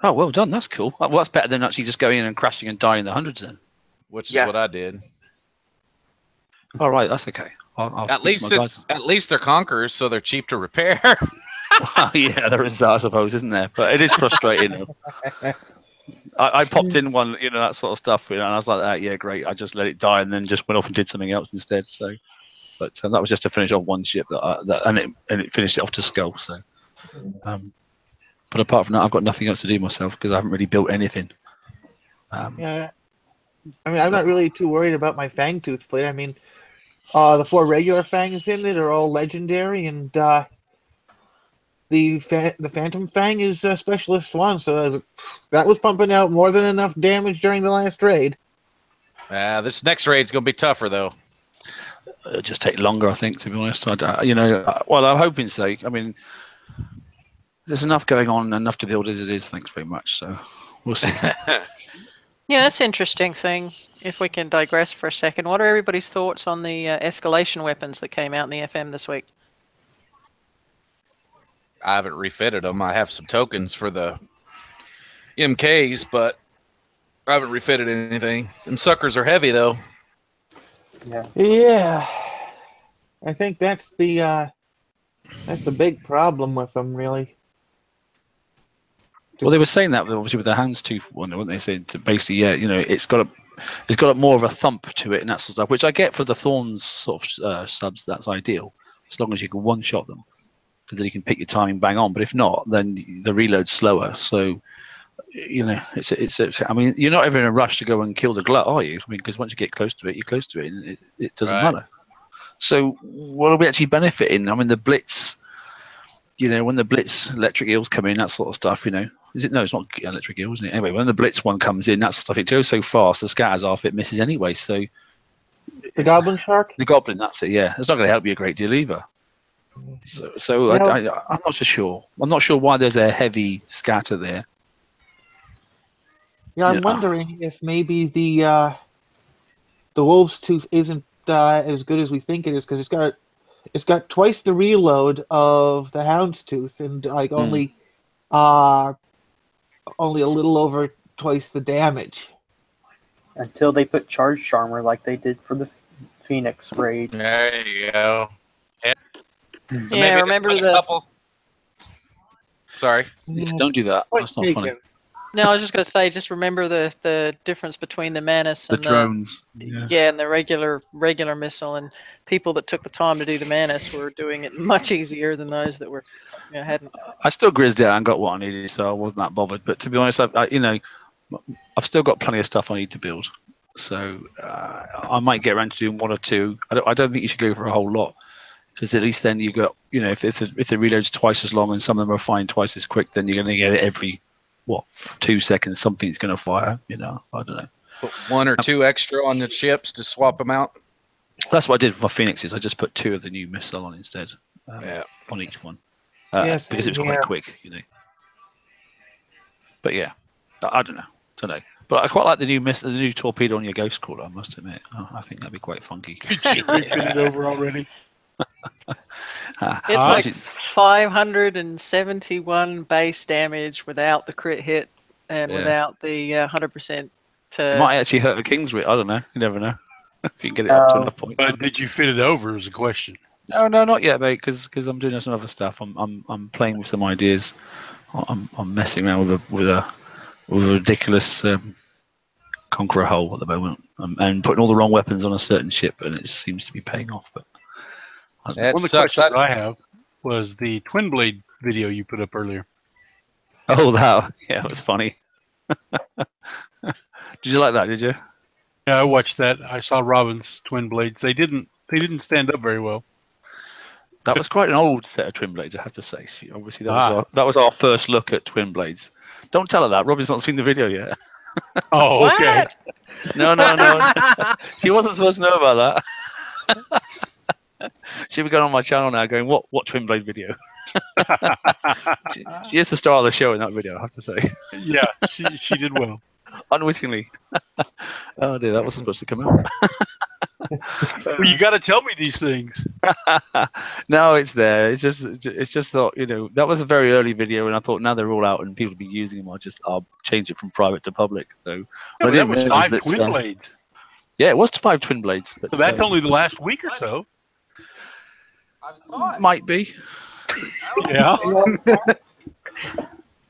Oh, well done. That's cool. Well, that's better than actually just going in and crashing and dying in the hundreds then. Which is what I did. All right, that's okay. I'll at least they're conquerors, so they're cheap to repair. Well, yeah, there is that, I suppose, isn't there? But it is frustrating. I popped in one, that sort of stuff, and I was like, yeah, great. I just let it die and then just went off and did something else instead. So, but that was just to finish off one ship and it finished it off to Skull. So, but apart from that, I've got nothing else to do myself because I haven't really built anything. Yeah, I mean, I'm not really too worried about my Fangtooth fleet. I mean, the 4 regular Fangs in it are all legendary, and the Phantom Fang is Specialist 1, so that was pumping out more than enough damage during the last raid. This next raid's going to be tougher, though. It'll just take longer, I think, to be honest. Well, I'm hoping so. I mean, there's enough going on, enough to build as it is, thanks very much. So we'll see. Yeah, that's an interesting thing. If we can digress for a second, what are everybody's thoughts on the escalation weapons that came out in the FM this week? I haven't refitted them. I have some tokens for the MKs, but I haven't refitted anything. Them suckers are heavy, though. Yeah. I think that's the big problem with them, really. Well, they were saying that obviously with the houndstooth one, weren't they? Saying to basically, yeah, it's got more of a thump to it and that sort of stuff, which I get for the Thorns sort of subs. That's ideal as long as you can one-shot them, because then you can pick your timing bang on. But if not, then the reload's slower. So I mean, you're not ever in a rush to go and kill the glut, are you? I mean, because once you get close to it, you're close to it, and it doesn't matter. So what are we actually benefiting? I mean, the blitz. When the blitz electric eels come in, that sort of stuff. Is it? No, it's not electric eel, isn't it? Anyway, when the blitz one comes in, that stuff, it goes so fast, the scatters off, it misses anyway. So the goblin shark, the goblin, that's it. Yeah, it's not going to help you a great deal either. So I'm not so sure. I'm not sure why there's a heavy scatter there. Yeah, I'm wondering if maybe the wolf's tooth isn't as good as we think it is, because it's got twice the reload of the houndstooth and like only a little over twice the damage. Until they put charged armor like they did for the Phoenix raid. There you go. Yeah, remember the. Sorry. Yeah, don't do that. That's not funny. No, I was just going to say, just remember the difference between the Manus and the drones. And the regular missile, and people that took the time to do the Manus were doing it much easier than those that were hadn't. I still grizzed out and got what I needed, so I wasn't that bothered. But to be honest, I've still got plenty of stuff I need to build, so I might get around to doing one or two. I don't think you should go for a whole lot, because at least then you got if the reload's twice as long and some of them are firing twice as quick, then you're going to get it every 2 seconds. Something's going to fire. I don't know. Put one or two extra on the ships to swap them out. That's what I did for my Phoenixes. I just put 2 of the new missile on instead, on each one, because it was quite quick, But yeah, I don't know. But I quite like the new torpedo on your ghost crawler, I must admit. I think that'd be quite funky. Did you refit it over already? It's like 571 base damage without the crit hit and without the 100%. It might actually hurt the King's Wit. I don't know. You never know. If you can get it up to enough point. But did you fit it over? Is the question. No, not yet, mate. Because I'm doing some other stuff. I'm playing with some ideas. I'm messing around with a ridiculous conqueror hull at the moment, and putting all the wrong weapons on a certain ship, and it seems to be paying off. But one of the questions I have was the twin blade video you put up earlier. Oh, it was funny. Did you like that? Did you? Yeah, I watched that. I saw Robin's twin blades. They didn't stand up very well. That was quite an old set of twin blades, I have to say. Obviously, that was our first look at twin blades. Don't tell her that. Robin's not seen the video yet. Oh, okay. No. She wasn't supposed to know about that. She'll be going on my channel now going, what twin blade video? she is the star of the show in that video, I have to say. Yeah, she did well. Unwittingly. Oh dear, that wasn't supposed to come out. Well, you got to tell me these things. No, it's there. It's just thought, that was a very early video, and I thought now they're all out and people will be using them. I'll change it from private to public. So that was 5 twin blades. Yeah, it was 5 twin blades. But so that's only the last week or so. Might be. Yeah.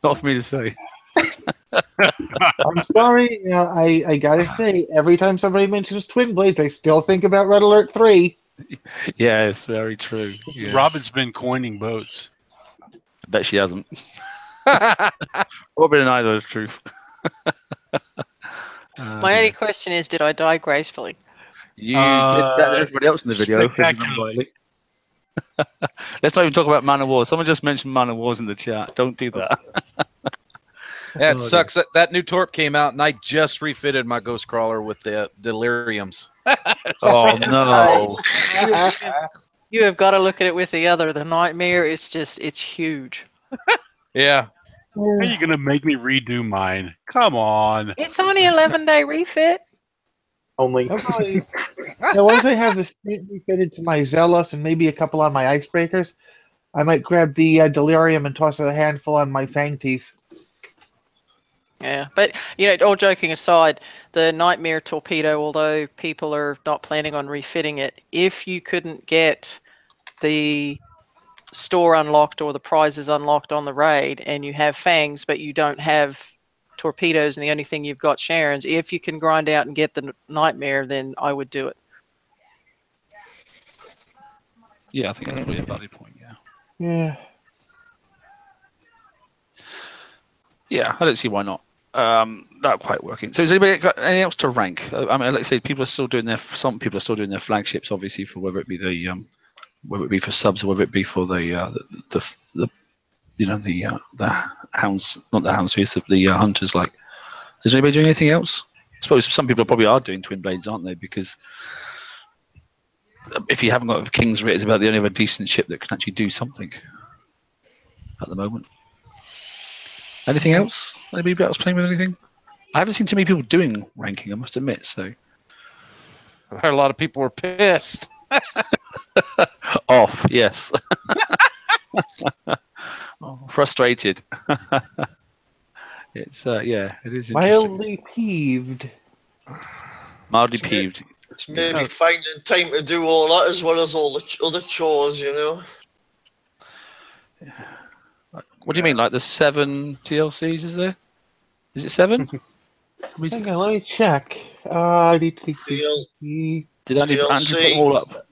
Not for me to say. I'm sorry. I gotta say, every time somebody mentions twin blades, I still think about Red Alert 3. Yeah, it's very true. Yeah. Robin's been coining boats. I bet she hasn't. Robin and I know the truth. My only question is, did I die gracefully? You did better than everybody else in the video. Let's not even talk about Man of War. Someone just mentioned Man of Wars in the chat. Don't do that. Yeah, it sucks that new Torp came out, and I just refitted my Ghost Crawler with the Deliriums. Oh, no. You have got to look at it with the Nightmare. It's huge. Yeah. How are you going to make me redo mine? Come on. It's only 11-day refit. Only. Now, once I have this refitted to my Zealous and maybe a couple on my Icebreakers, I might grab the Delirium and toss a handful on my Fang Teeth. Yeah, but, all joking aside, the Nightmare Torpedo, although people are not planning on refitting it, if you couldn't get the store unlocked or the prizes unlocked on the raid, and you have fangs, but you don't have torpedoes, and the only thing you've got Sharon's, if you can grind out and get the nightmare, then I would do it. Yeah, I think that's probably a valid point. Yeah. Yeah. Yeah, I don't see why not. Not quite working. So, has anybody got anything else to rank? I mean, like I say, people are still doing some people are still doing their flagships, obviously, for whether it be whether it be for subs or whether it be for the hounds, not the hounds, the hunters. Like, is anybody doing anything else? I suppose some people probably are doing twin blades, aren't they? Because if you haven't got a King's Writ, it's about the only other decent ship that can actually do something at the moment. Anything else? Anybody else playing with anything? I haven't seen too many people doing ranking, I must admit. So I heard a lot of people were pissed. Off, yes. Frustrated. It's yeah, it is interesting. Mildly peeved. Mildly peeved. It's maybe finding time to do all that as well as all the other chores, you know. What do you mean, like the 7 TLCs? Is there? Is it 7? Hang on, let me check. Did I need to put them all up?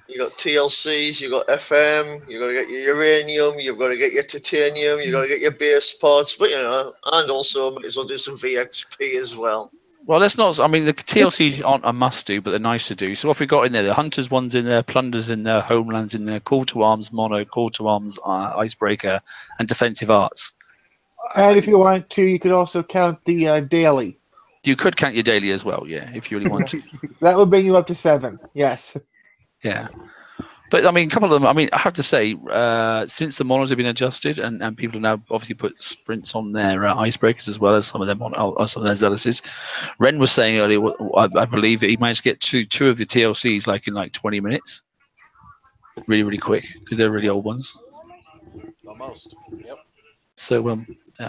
You got TLCs, you got FM, you got to get your uranium, you've got to get your titanium, you got to get your base parts, but you know, and also might as well do some VXP as well. Well, let's not. I mean, the TLCs aren't a must-do, but they're nice to do. So what have we got in there? The Hunters one's in there, Plunders in there, Homelands in there, Call to Arms, Mono, Call to Arms, Icebreaker, and Defensive Arts. And if you want to, you could also count the daily. You could count your daily as well, yeah, if you really want to. That would bring you up to 7, yes. Yeah. But, I mean, a couple of them, I mean, I have to say, since the monos have been adjusted and people have now obviously put sprints on their icebreakers as well as some of them on some of their zealous's. Ren was saying earlier, I believe that he managed to get two of the TLCs like in like 20 minutes. Really, really quick, because they're really old ones. Almost. Yep. So,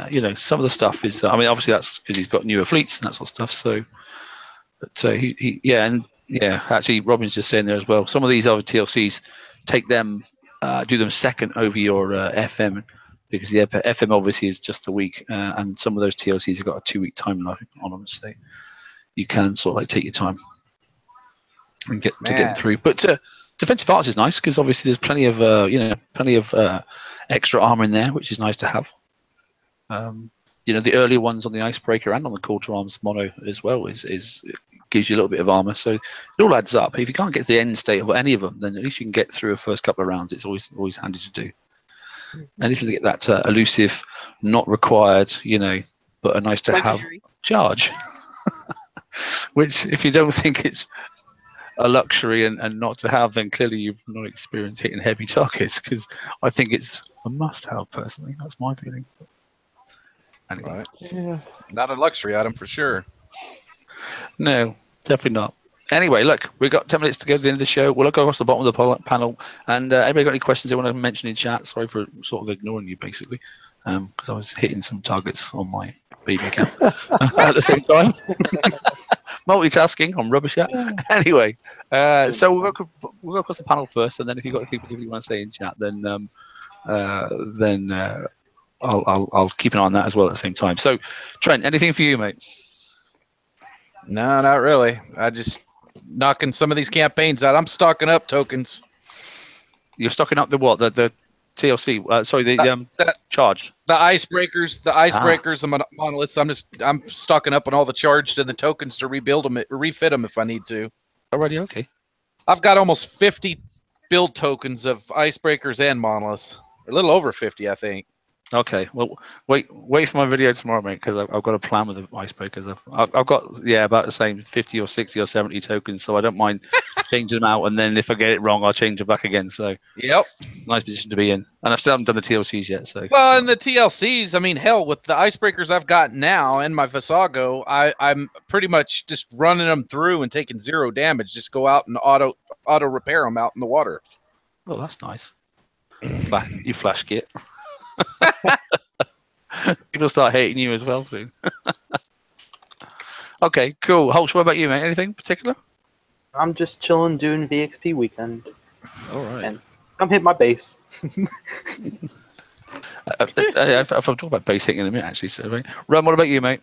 you know, some of the stuff is, I mean, obviously that's because he's got newer fleets and that sort of stuff. So, but yeah, actually, Robin's just saying there as well. Some of these other TLCs, take them, do them second over your FM, because the FM obviously is just a week, and some of those TLCs have got a 2-week timeline on them, so you can sort of like take your time and get through. But Defensive Arts is nice because obviously there's plenty of extra armor in there, which is nice to have. You know, the earlier ones on the Icebreaker and on the Call to Arms Mono as well is gives you a little bit of armor, so it all adds up. If you can't get to the end state of any of them, then at least you can get through a first couple of rounds. It's always handy to do. And if you get that elusive, not required, you know, but a nice to have charge, which if you don't think it's a luxury and not to have, then clearly you've not experienced hitting heavy targets, because I think it's a must-have personally. That's my feeling. Anyway. Right. Yeah. Not a luxury item for sure. No, definitely not. Anyway, look, we've got 10 minutes to go to the end of the show. We'll look across the bottom of the panel, and anybody got any questions they want to mention in chat? Sorry for sort of ignoring you, basically, because I was hitting some targets on my baby account at the same time. Multitasking, I'm rubbish at. Anyway, so we'll go across the panel first, and then if you've got anything particularly you want to say in chat, then I'll keep an eye on that as well at the same time. So, Trent, anything for you, mate? No, not really. I just knocking some of these campaigns out. I'm stocking up tokens. You're stocking up the what? The TLC? Sorry, the charge. The icebreakers, the monoliths. I'm stocking up on all the charged and the tokens to rebuild them, refit them if I need to. Already, okay. I've got almost 50 build tokens of icebreakers and monoliths. A little over 50, I think. Okay, well, wait for my video tomorrow, mate, because I've got a plan with the icebreakers. I've got about the same 50 or 60 or 70 tokens, so I don't mind changing them out, and then if I get it wrong, I'll change them back again. So yep, nice position to be in, and I still haven't done the TLCs yet. So and the TLCs, I mean, hell, with the icebreakers I've got now and my Visago, I'm pretty much just running them through and taking 0 damage. Just go out and auto repair them out in the water. Oh, that's nice. You flash kit. People start hating you as well soon. Okay, cool. Hulch, what about you, mate? Anything particular? I'm just chilling doing VXP weekend. All right. And I'm hitting my base. I'll talk about basic in a minute, actually. So, right. Ron, what about you, mate?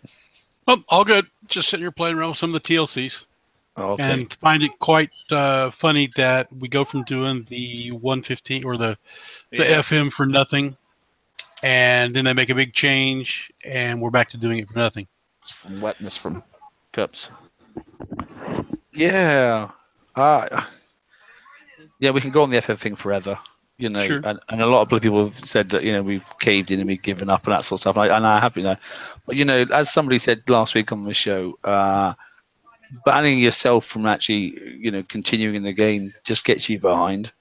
All good. Just sitting here playing around with some of the TLCs. Okay. And find it quite funny that we go from doing the 115 or the FM for nothing, and then they make a big change, and we're back to doing it for nothing. It's from wetness from cups. Yeah. Yeah, we can go on the FM thing forever, you know, Sure. and a lot of people have said that, you know, we've caved in and we've given up and that sort of stuff. And I have, you know, but, you know, as somebody said last week on the show, banning yourself from actually, you know, continuing in the game just gets you behind.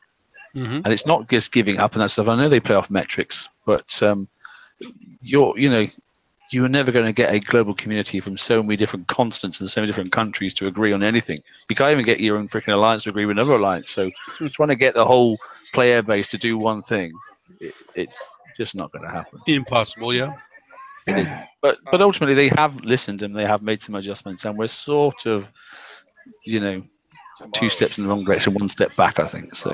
Mm-hmm. And it's not just giving up and that stuff. I know they play off metrics, but you're never going to get a global community from so many different continents and so many different countries to agree on anything. You can't even get your own freaking alliance to agree with another alliance. So trying to get the whole player base to do one thing, it's just not going to happen. Impossible, yeah. It is. But ultimately, they have listened and they have made some adjustments, and we're sort of, you know, 2 steps in the wrong direction, 1 step back, I think. So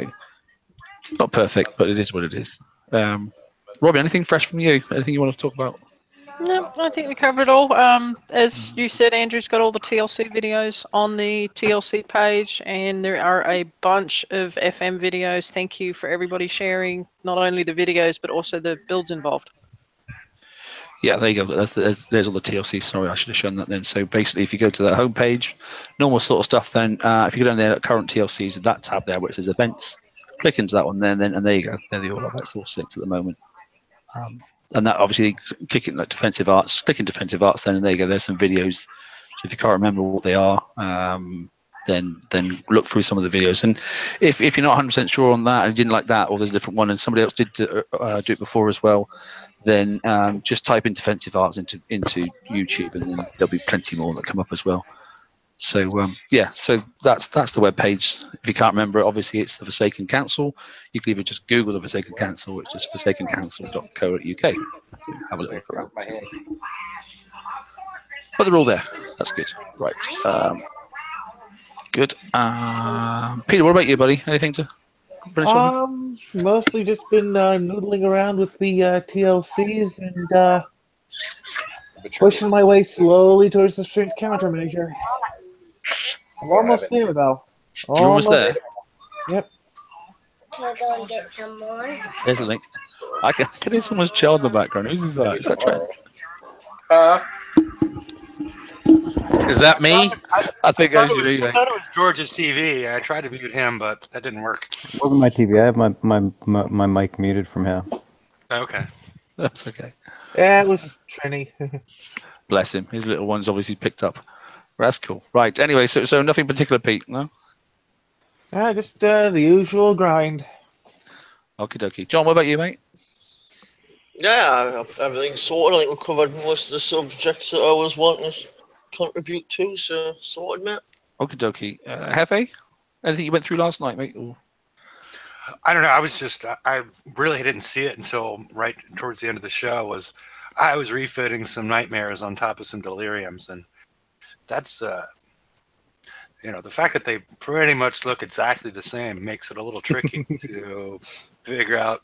not perfect, but it is what it is. Robbie, anything fresh from you? Anything you want to talk about? No, I think we covered it all. As you said, Andrew's got all the TLC videos on the TLC page, and there are a bunch of FM videos. Thank you for everybody sharing not only the videos, but also the builds involved. Yeah, there you go. There's all the TLC. Sorry, I should have shown that then. So basically, if you go to that homepage, normal sort of stuff, then if you go down there at current TLCs, that tab there where it says events, click into that one then and there you go. There they all are. That's all 6 at the moment. And that obviously, clicking like defensive arts, clicking defensive arts, then and there you go. There's some videos. So if you can't remember what they are, then look through some of the videos. And if you're not 100% sure on that and you didn't like that, or there's a different one and somebody else did do it before as well, then just type in defensive arts into YouTube, and then there'll be plenty more that come up as well. So yeah, so that's the web page. If you can't remember it, obviously it's the Forsaken Council. You can either just Google the Forsaken Council, which is forsakencouncil.co.uk. So have a little look around. But they're all there. That's good. Right. Good. Peter, what about you, buddy? Anything to finish off with? Mostly just been noodling around with the TLCs and pushing my way slowly towards the sprint countermeasure. I'm almost there, though. You're almost there? Yep. Can I go and get some more? There's a link. I can hear someone's child in the background. Who's that? Is that Trent? Is that me? I think thought it was you. I thought it was George's TV. I tried to mute him, but that didn't work. It wasn't my TV. I have my mic muted from here. Okay. That's okay. Yeah, it was Trini. Bless him. His little one's obviously picked up. That's cool. Right. Anyway, so nothing particular, Pete, no? Just the usual grind. Okie dokie. John, what about you, mate? Yeah, everything's sorted. I think we covered most of the subjects that I was wanting to contribute to, so sorted, mate. Okie dokie. Hefe? Anything you went through last night, mate? Or... I don't know. I really didn't see it until right towards the end of the show. I was refitting some nightmares on top of some deliriums, and that's the fact that they pretty much look exactly the same makes it a little tricky to figure out,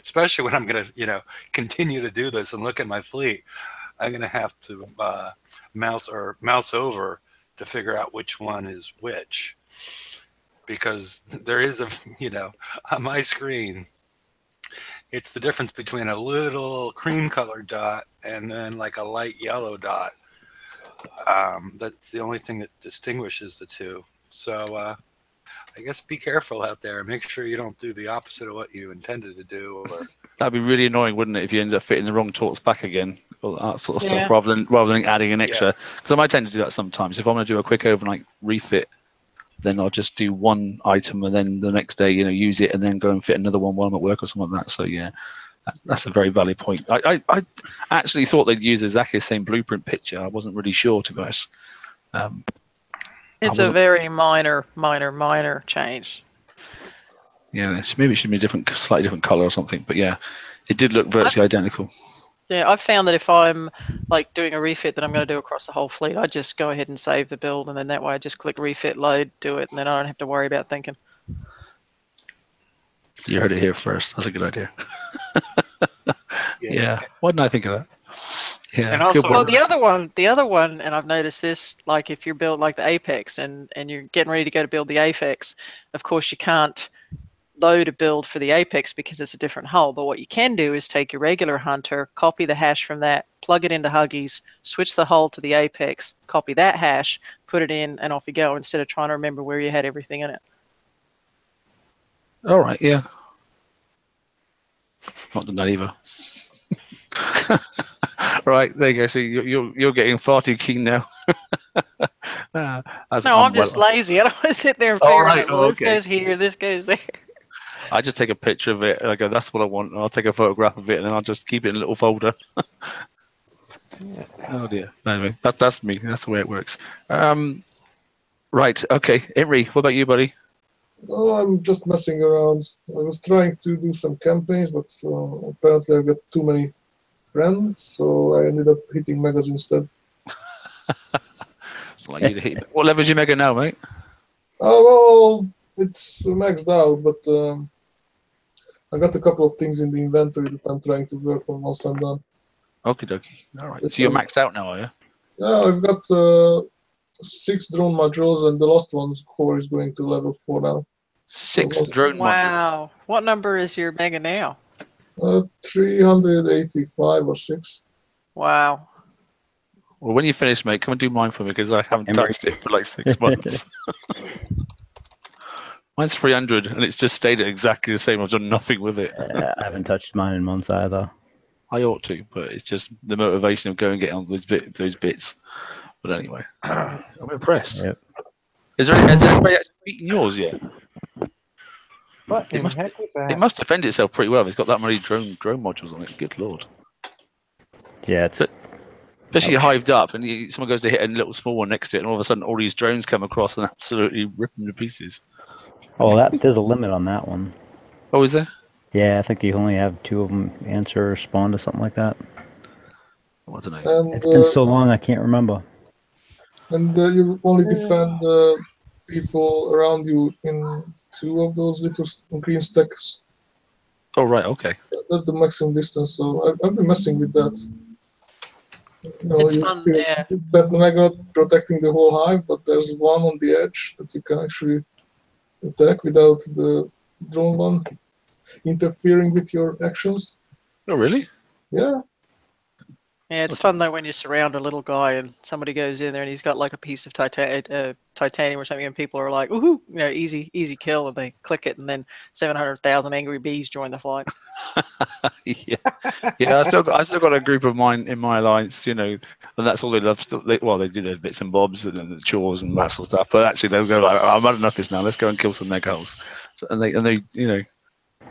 especially when I'm going to, continue to do this and look at my fleet. I'm going to have to mouse over to figure out which one is which, because there is on my screen, it's the difference between a little cream colored dot and then like a light yellow dot. That's the only thing that distinguishes the two. So I guess be careful out there. Make sure you don't do the opposite of what you intended to do. Or... That'd be really annoying, wouldn't it, if you end up fitting the wrong torts back again, all that sort of stuff, rather than adding an extra. Because I might tend to do that sometimes. If I'm going to do a quick overnight refit, then I'll just do one item and then the next day, use it and then go and fit another one while I'm at work or something like that. So yeah, that's a very valid point. I actually thought they'd use exactly the same blueprint picture. I wasn't really sure, to be honest. It's a very minor change. Yeah, maybe it should be a slightly different color or something. But yeah, it did look virtually identical. Yeah, I've found that if I'm like doing a refit that I'm going to do across the whole fleet, I just go ahead and save the build, and then that way I just click refit, load, do it, and then I don't have to worry about thinking. You heard it here first. That's a good idea. Yeah. Why didn't I think of that? Yeah. And also, well, the other one, and I've noticed this, like if you're built like the Apex and you're getting ready to go to build the Apex, of course you can't load a build for the Apex because it's a different hull. But what you can do is take your regular Hunter, copy the hash from that, plug it into Huggies, switch the hull to the Apex, copy that hash, put it in, and off you go, instead of trying to remember where you had everything in it. All right, yeah. Not done that either. Right, there you go. So you're getting far too keen now. No, I'm just lazy. I don't want to sit there and figure out, well, this goes here, this goes there. I just take a picture of it and I go, that's what I want. And I'll take a photograph of it and then I'll just keep it in a little folder. Oh dear. Anyway, that's me. That's the way it works. Right. Okay. Henry, what about you, buddy? Oh, I'm just messing around. I was trying to do some campaigns, but apparently I got too many friends, so I ended up hitting Megas instead. Like you to hit. What level is your Mega now, mate? Oh, well, it's maxed out, but I got a couple of things in the inventory that I'm trying to work on once I'm done. Okie dokie. All right. So you're maxed out now, are you? Yeah, I've got 6 drone modules, and the last one's core is going to level 4 now. 6 drone modules. Wow. What number is your Mega now? 385 or 6. Wow. Well, when you finish, mate, come and do mine for me because I haven't touched it for like 6 months. Mine's 300 and it's just stayed at exactly the same. I've done nothing with it. I haven't touched mine in months either. I ought to, but it's just the motivation of going and getting on those bits. But anyway, I'm impressed. Yep. Has anybody actually beaten yours yet? What It in must, heck was that? it must defend itself pretty well. It's got that many drone modules on it. Good lord. Yeah, it's Especially hived up, and someone goes to hit a little small one next to it, and all of a sudden all these drones come across and absolutely rip them to pieces. oh, there's a limit on that one. Oh, is there? Yeah, I think you only have 2 of them answer or spawn to something like that. I don't know. And, It's been so long, I can't remember. And you only defend people around you in 2 of those little green stacks. Oh, right, okay. That's the maximum distance, so I've been messing with that. You know, It's fun, yeah. That Mega protecting the whole hive, but there's one on the edge that you can actually attack without the drone one interfering with your actions. Oh, really? Yeah. Yeah, it's fun though when you surround a little guy and somebody goes in there and he's got like a piece of titanium or something, and people are like, "Woohoo! You know, easy kill," and they click it, and then 700,000 angry bees join the fight. Yeah, I still got a group of mine in my alliance, you know, and that's all they love. They do their bits and bobs and the chores and that sort of stuff, but actually they'll go like, "I'm had enough of this now. Let's go and kill some meg holes." So, and they, you know,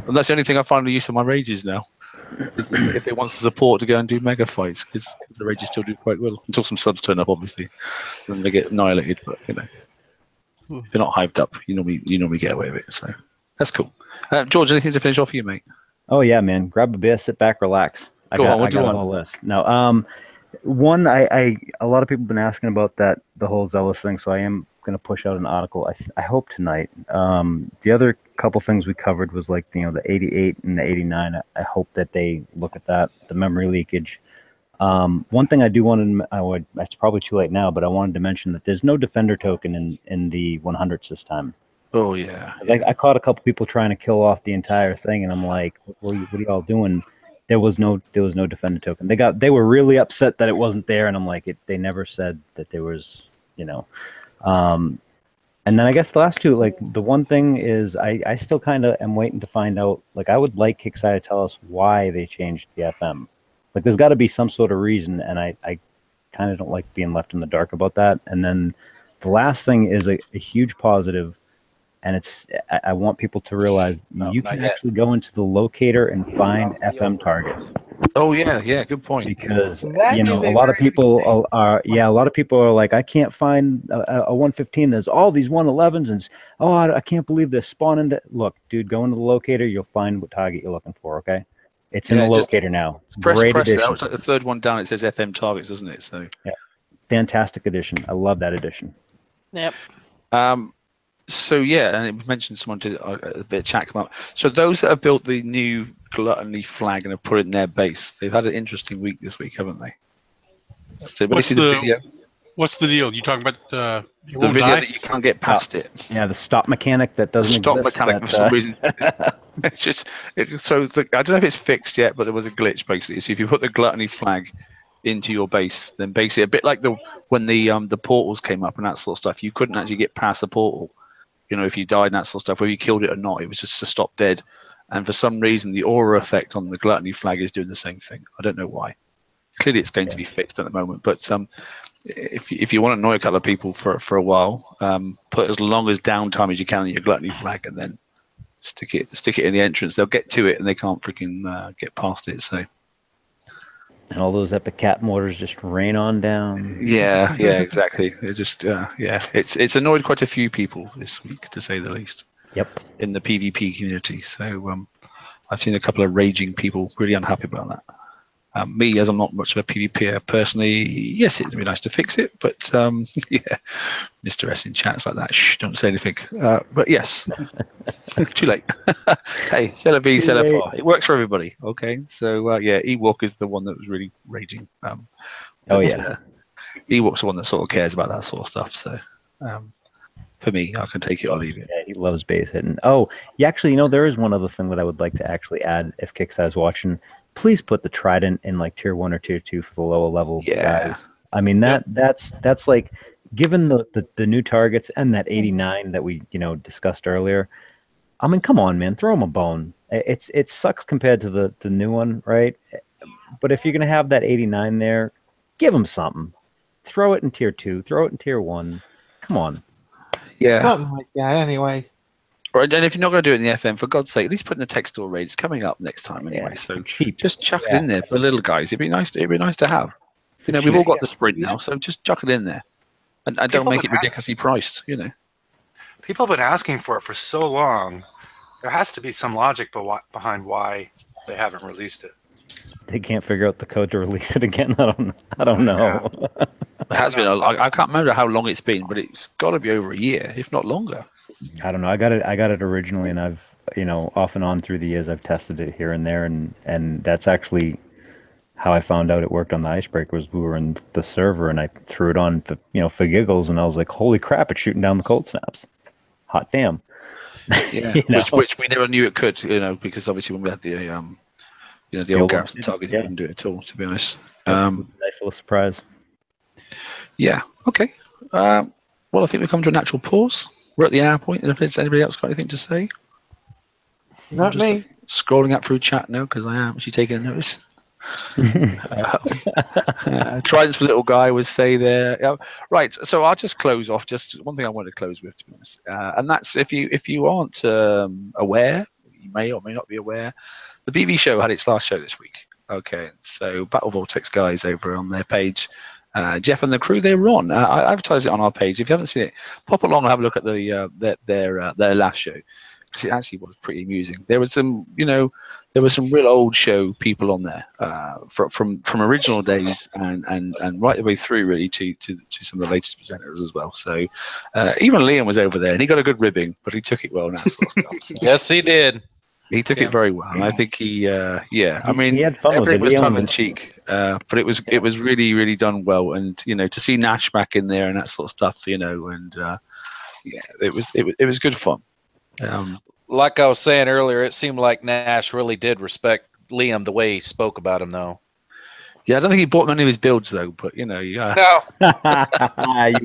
and that's the only thing I find the use of my rages now. If it wants the support to go and do mega fights, because the rages still do quite well until some subs turn up, obviously, and they get annihilated. But you know, if they're not hived up, you normally get away with it. So that's cool. George, anything to finish off for you, mate? Oh yeah, man. Grab a beer, sit back, relax. I got a whole list. No, one a lot of people have been asking about the whole Zealous thing, so I am going to push out an article. I hope tonight. The other couple things we covered was like the 88 and the 89. I hope that they look at that, the memory leakage. One thing I do want to, it's probably too late now, but I wanted to mention that there's no defender token in the 100s this time. Oh yeah. I caught a couple people trying to kill off the entire thing, and I'm like, what are you all doing? There was no defender token. They were really upset that it wasn't there, and I'm like, they never said that there was, and then I guess the last two, like the one thing is I still kind of am waiting to find out, like I would like Kixeye to tell us why they changed the FM. Like there's got to be some sort of reason, and I kind of don't like being left in the dark about that. And then the last thing is a huge positive, and I want people to realize you can actually go into the locator and find FM targets. Oh yeah, good point. Because a lot of people are like, I can't find a 115. There's all these 111s, and I can't believe they're spawning. Look, dude, go into the locator. You'll find what target you're looking for. Okay, it's in the locator now. It's press great addition. It's like the third one down. It says FM targets, doesn't it? So yeah, fantastic addition. I love that addition. Yep. So yeah, and it mentioned someone did a bit of chat come up. So those that have built the new gluttony flag and have put it in their base, they've had an interesting week this week, haven't they? So basically, the video. What's the deal? You talking about the video that you can't get past it? Yeah, the stop mechanic that doesn't stop exist. Mechanic for some reason. It's just I don't know if it's fixed yet, but there was a glitch basically. So if you put the gluttony flag into your base, then basically a bit like when the portals came up and that sort of stuff, you couldn't actually get past the portal. You know, if you died and that sort of stuff, whether you killed it or not, it was just to stop dead. And for some reason, the aura effect on the gluttony flag is doing the same thing. I don't know why. Clearly, it's going to be fixed at the moment. But if you want to annoy a couple of people for a while, put as long as downtime as you can on your gluttony flag, and then stick it in the entrance. They'll get to it, and they can't freaking get past it. So. And all those epic cat mortars just rain on down. Yeah, exactly. It just, it's annoyed quite a few people this week, to say the least. Yep. In the PvP community, so I've seen a couple of raging people really unhappy about that. Me, as I'm not much of a PvPer personally, yes, it'd be nice to fix it, but yeah, Mr. S in chats like that. Shh, don't say anything. But yes, too late. Hey, c'est la vie, c'est la part. It works for everybody. Okay, so yeah, Ewok is the one that was really raging. Ewok's the one that sort of cares about that sort of stuff. So for me, I can take it or leave it. Yeah, he loves base hitting. Oh, yeah, actually, there is one other thing that I would like to actually add. If Kickstarter's watching, please put the Trident in like tier 1 or tier 2 for the lower level guys. I mean that's like, given the new targets and that 89 that we discussed earlier. I mean, come on, man, throw them a bone. It sucks compared to the new one, right? But if you're gonna have that 89 there, give them something. Throw it in tier 2. Throw it in tier 1. Come on. Yeah. Something like that, anyway. Right, and if you're not going to do it in the FM, for God's sake, at least put in the text store raid. It's coming up next time anyway, so just chuck it in there for the little guys. It'd be nice to have. We've all got the sprint now, so just chuck it in there, and don't make it ridiculously priced. People have been asking for it for so long. There has to be some logic behind why they haven't released it. They can't figure out the code to release it again. I don't know. It has been. I can't remember how long it's been, but it's got to be over a year, if not longer. I don't know. I got it originally, and I've off and on through the years I've tested it here and there, and that's actually how I found out it worked on the Icebreaker. Was we were in the server and I threw it on for giggles, and I was like, holy crap, it's shooting down the cold snaps. Hot damn. Yeah. Which we never knew it could, because obviously when we had the old Garrison targets, it didn't do it at all, to be honest. Nice little surprise. Yeah. Okay. Well, I think we've come to a natural pause. We're at the hour point, and if there's anybody else got anything to say, not me. Scrolling up through chat now because I am actually taking a notice. Trident's little guy would say there. Right. So I'll just close off. Just one thing I wanted to close with, to be honest, and that's if you aren't aware, you may or may not be aware, the BB show had its last show this week. Okay. So Battle Vortex guys over on their page. Jeff and the crew they were on. I advertised it on our page. If you haven't seen it, pop along and have a look at their last show, because it actually was pretty amusing. There was some real old show people on there from original days and right the way through really to some of the latest presenters as well. So even Liam was over there, and he got a good ribbing, but he took it well and that sort of stuff. So. Yes, he did. He took it very well, and I think he I mean, he had fun with it. Everything was tongue in cheek, but it was really, really done well, and to see Nash back in there and that sort of stuff, and it was good fun. Like I was saying earlier, it seemed like Nash really did respect Liam the way he spoke about him, though. Yeah, I don't think he bought many of his builds though, but yeah. No. You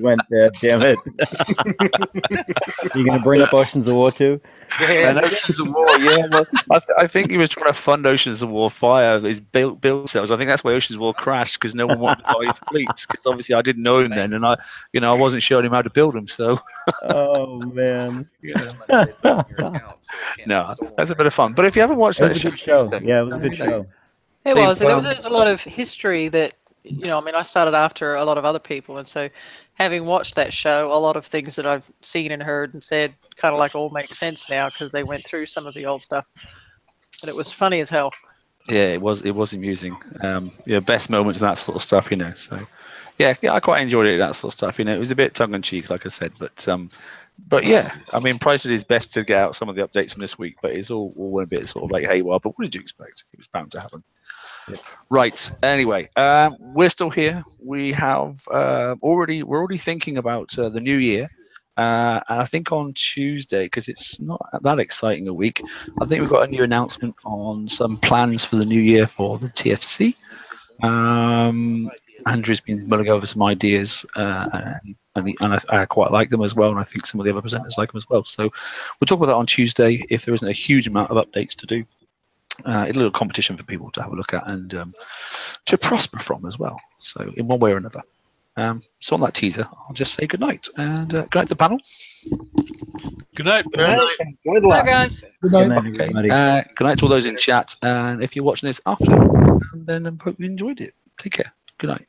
went there, damn it. You gonna bring up Oceans of War too? And Oceans of War, yeah. Well, I think he was trying to fund Oceans of War via his build cells. I think that's why Oceans of War crashed, because no one wanted to buy his fleets. Because obviously I didn't know him then, and I wasn't showing him how to build them. So. Oh man. No, that's a bit of fun. But if you haven't watched that, it was a good show. Yeah, it was a good show. It was. There was a lot of history that, I started after a lot of other people. And so having watched that show, a lot of things that I've seen and heard and said kind of all make sense now because they went through some of the old stuff. But it was funny as hell. Yeah, it was amusing. Best moments and that sort of stuff, So, Yeah, I quite enjoyed it, that sort of stuff. It was a bit tongue in cheek, like I said, but yeah, I mean, Price did his best to get out some of the updates from this week, but it's all a bit sort of like haywire. But what did you expect? It was bound to happen. Right. Anyway, we're still here. We have we're already thinking about the new year. And I think on Tuesday, because it's not that exciting a week, I think we've got a new announcement on some plans for the new year for the TFC. Andrew's been mulling over some ideas, and I quite like them as well, and I think some of the other presenters like them as well. So we'll talk about that on Tuesday if there isn't a huge amount of updates to do. It's a little competition for people to have a look at and to prosper from as well. So in one way or another. So on that teaser, I'll just say good night and good night to the panel. Good night. Good night. Good luck. Bye, guys. Good night. Okay. Good night to all those in chat, and if you're watching this after, then I hope you enjoyed it. Take care. Good night.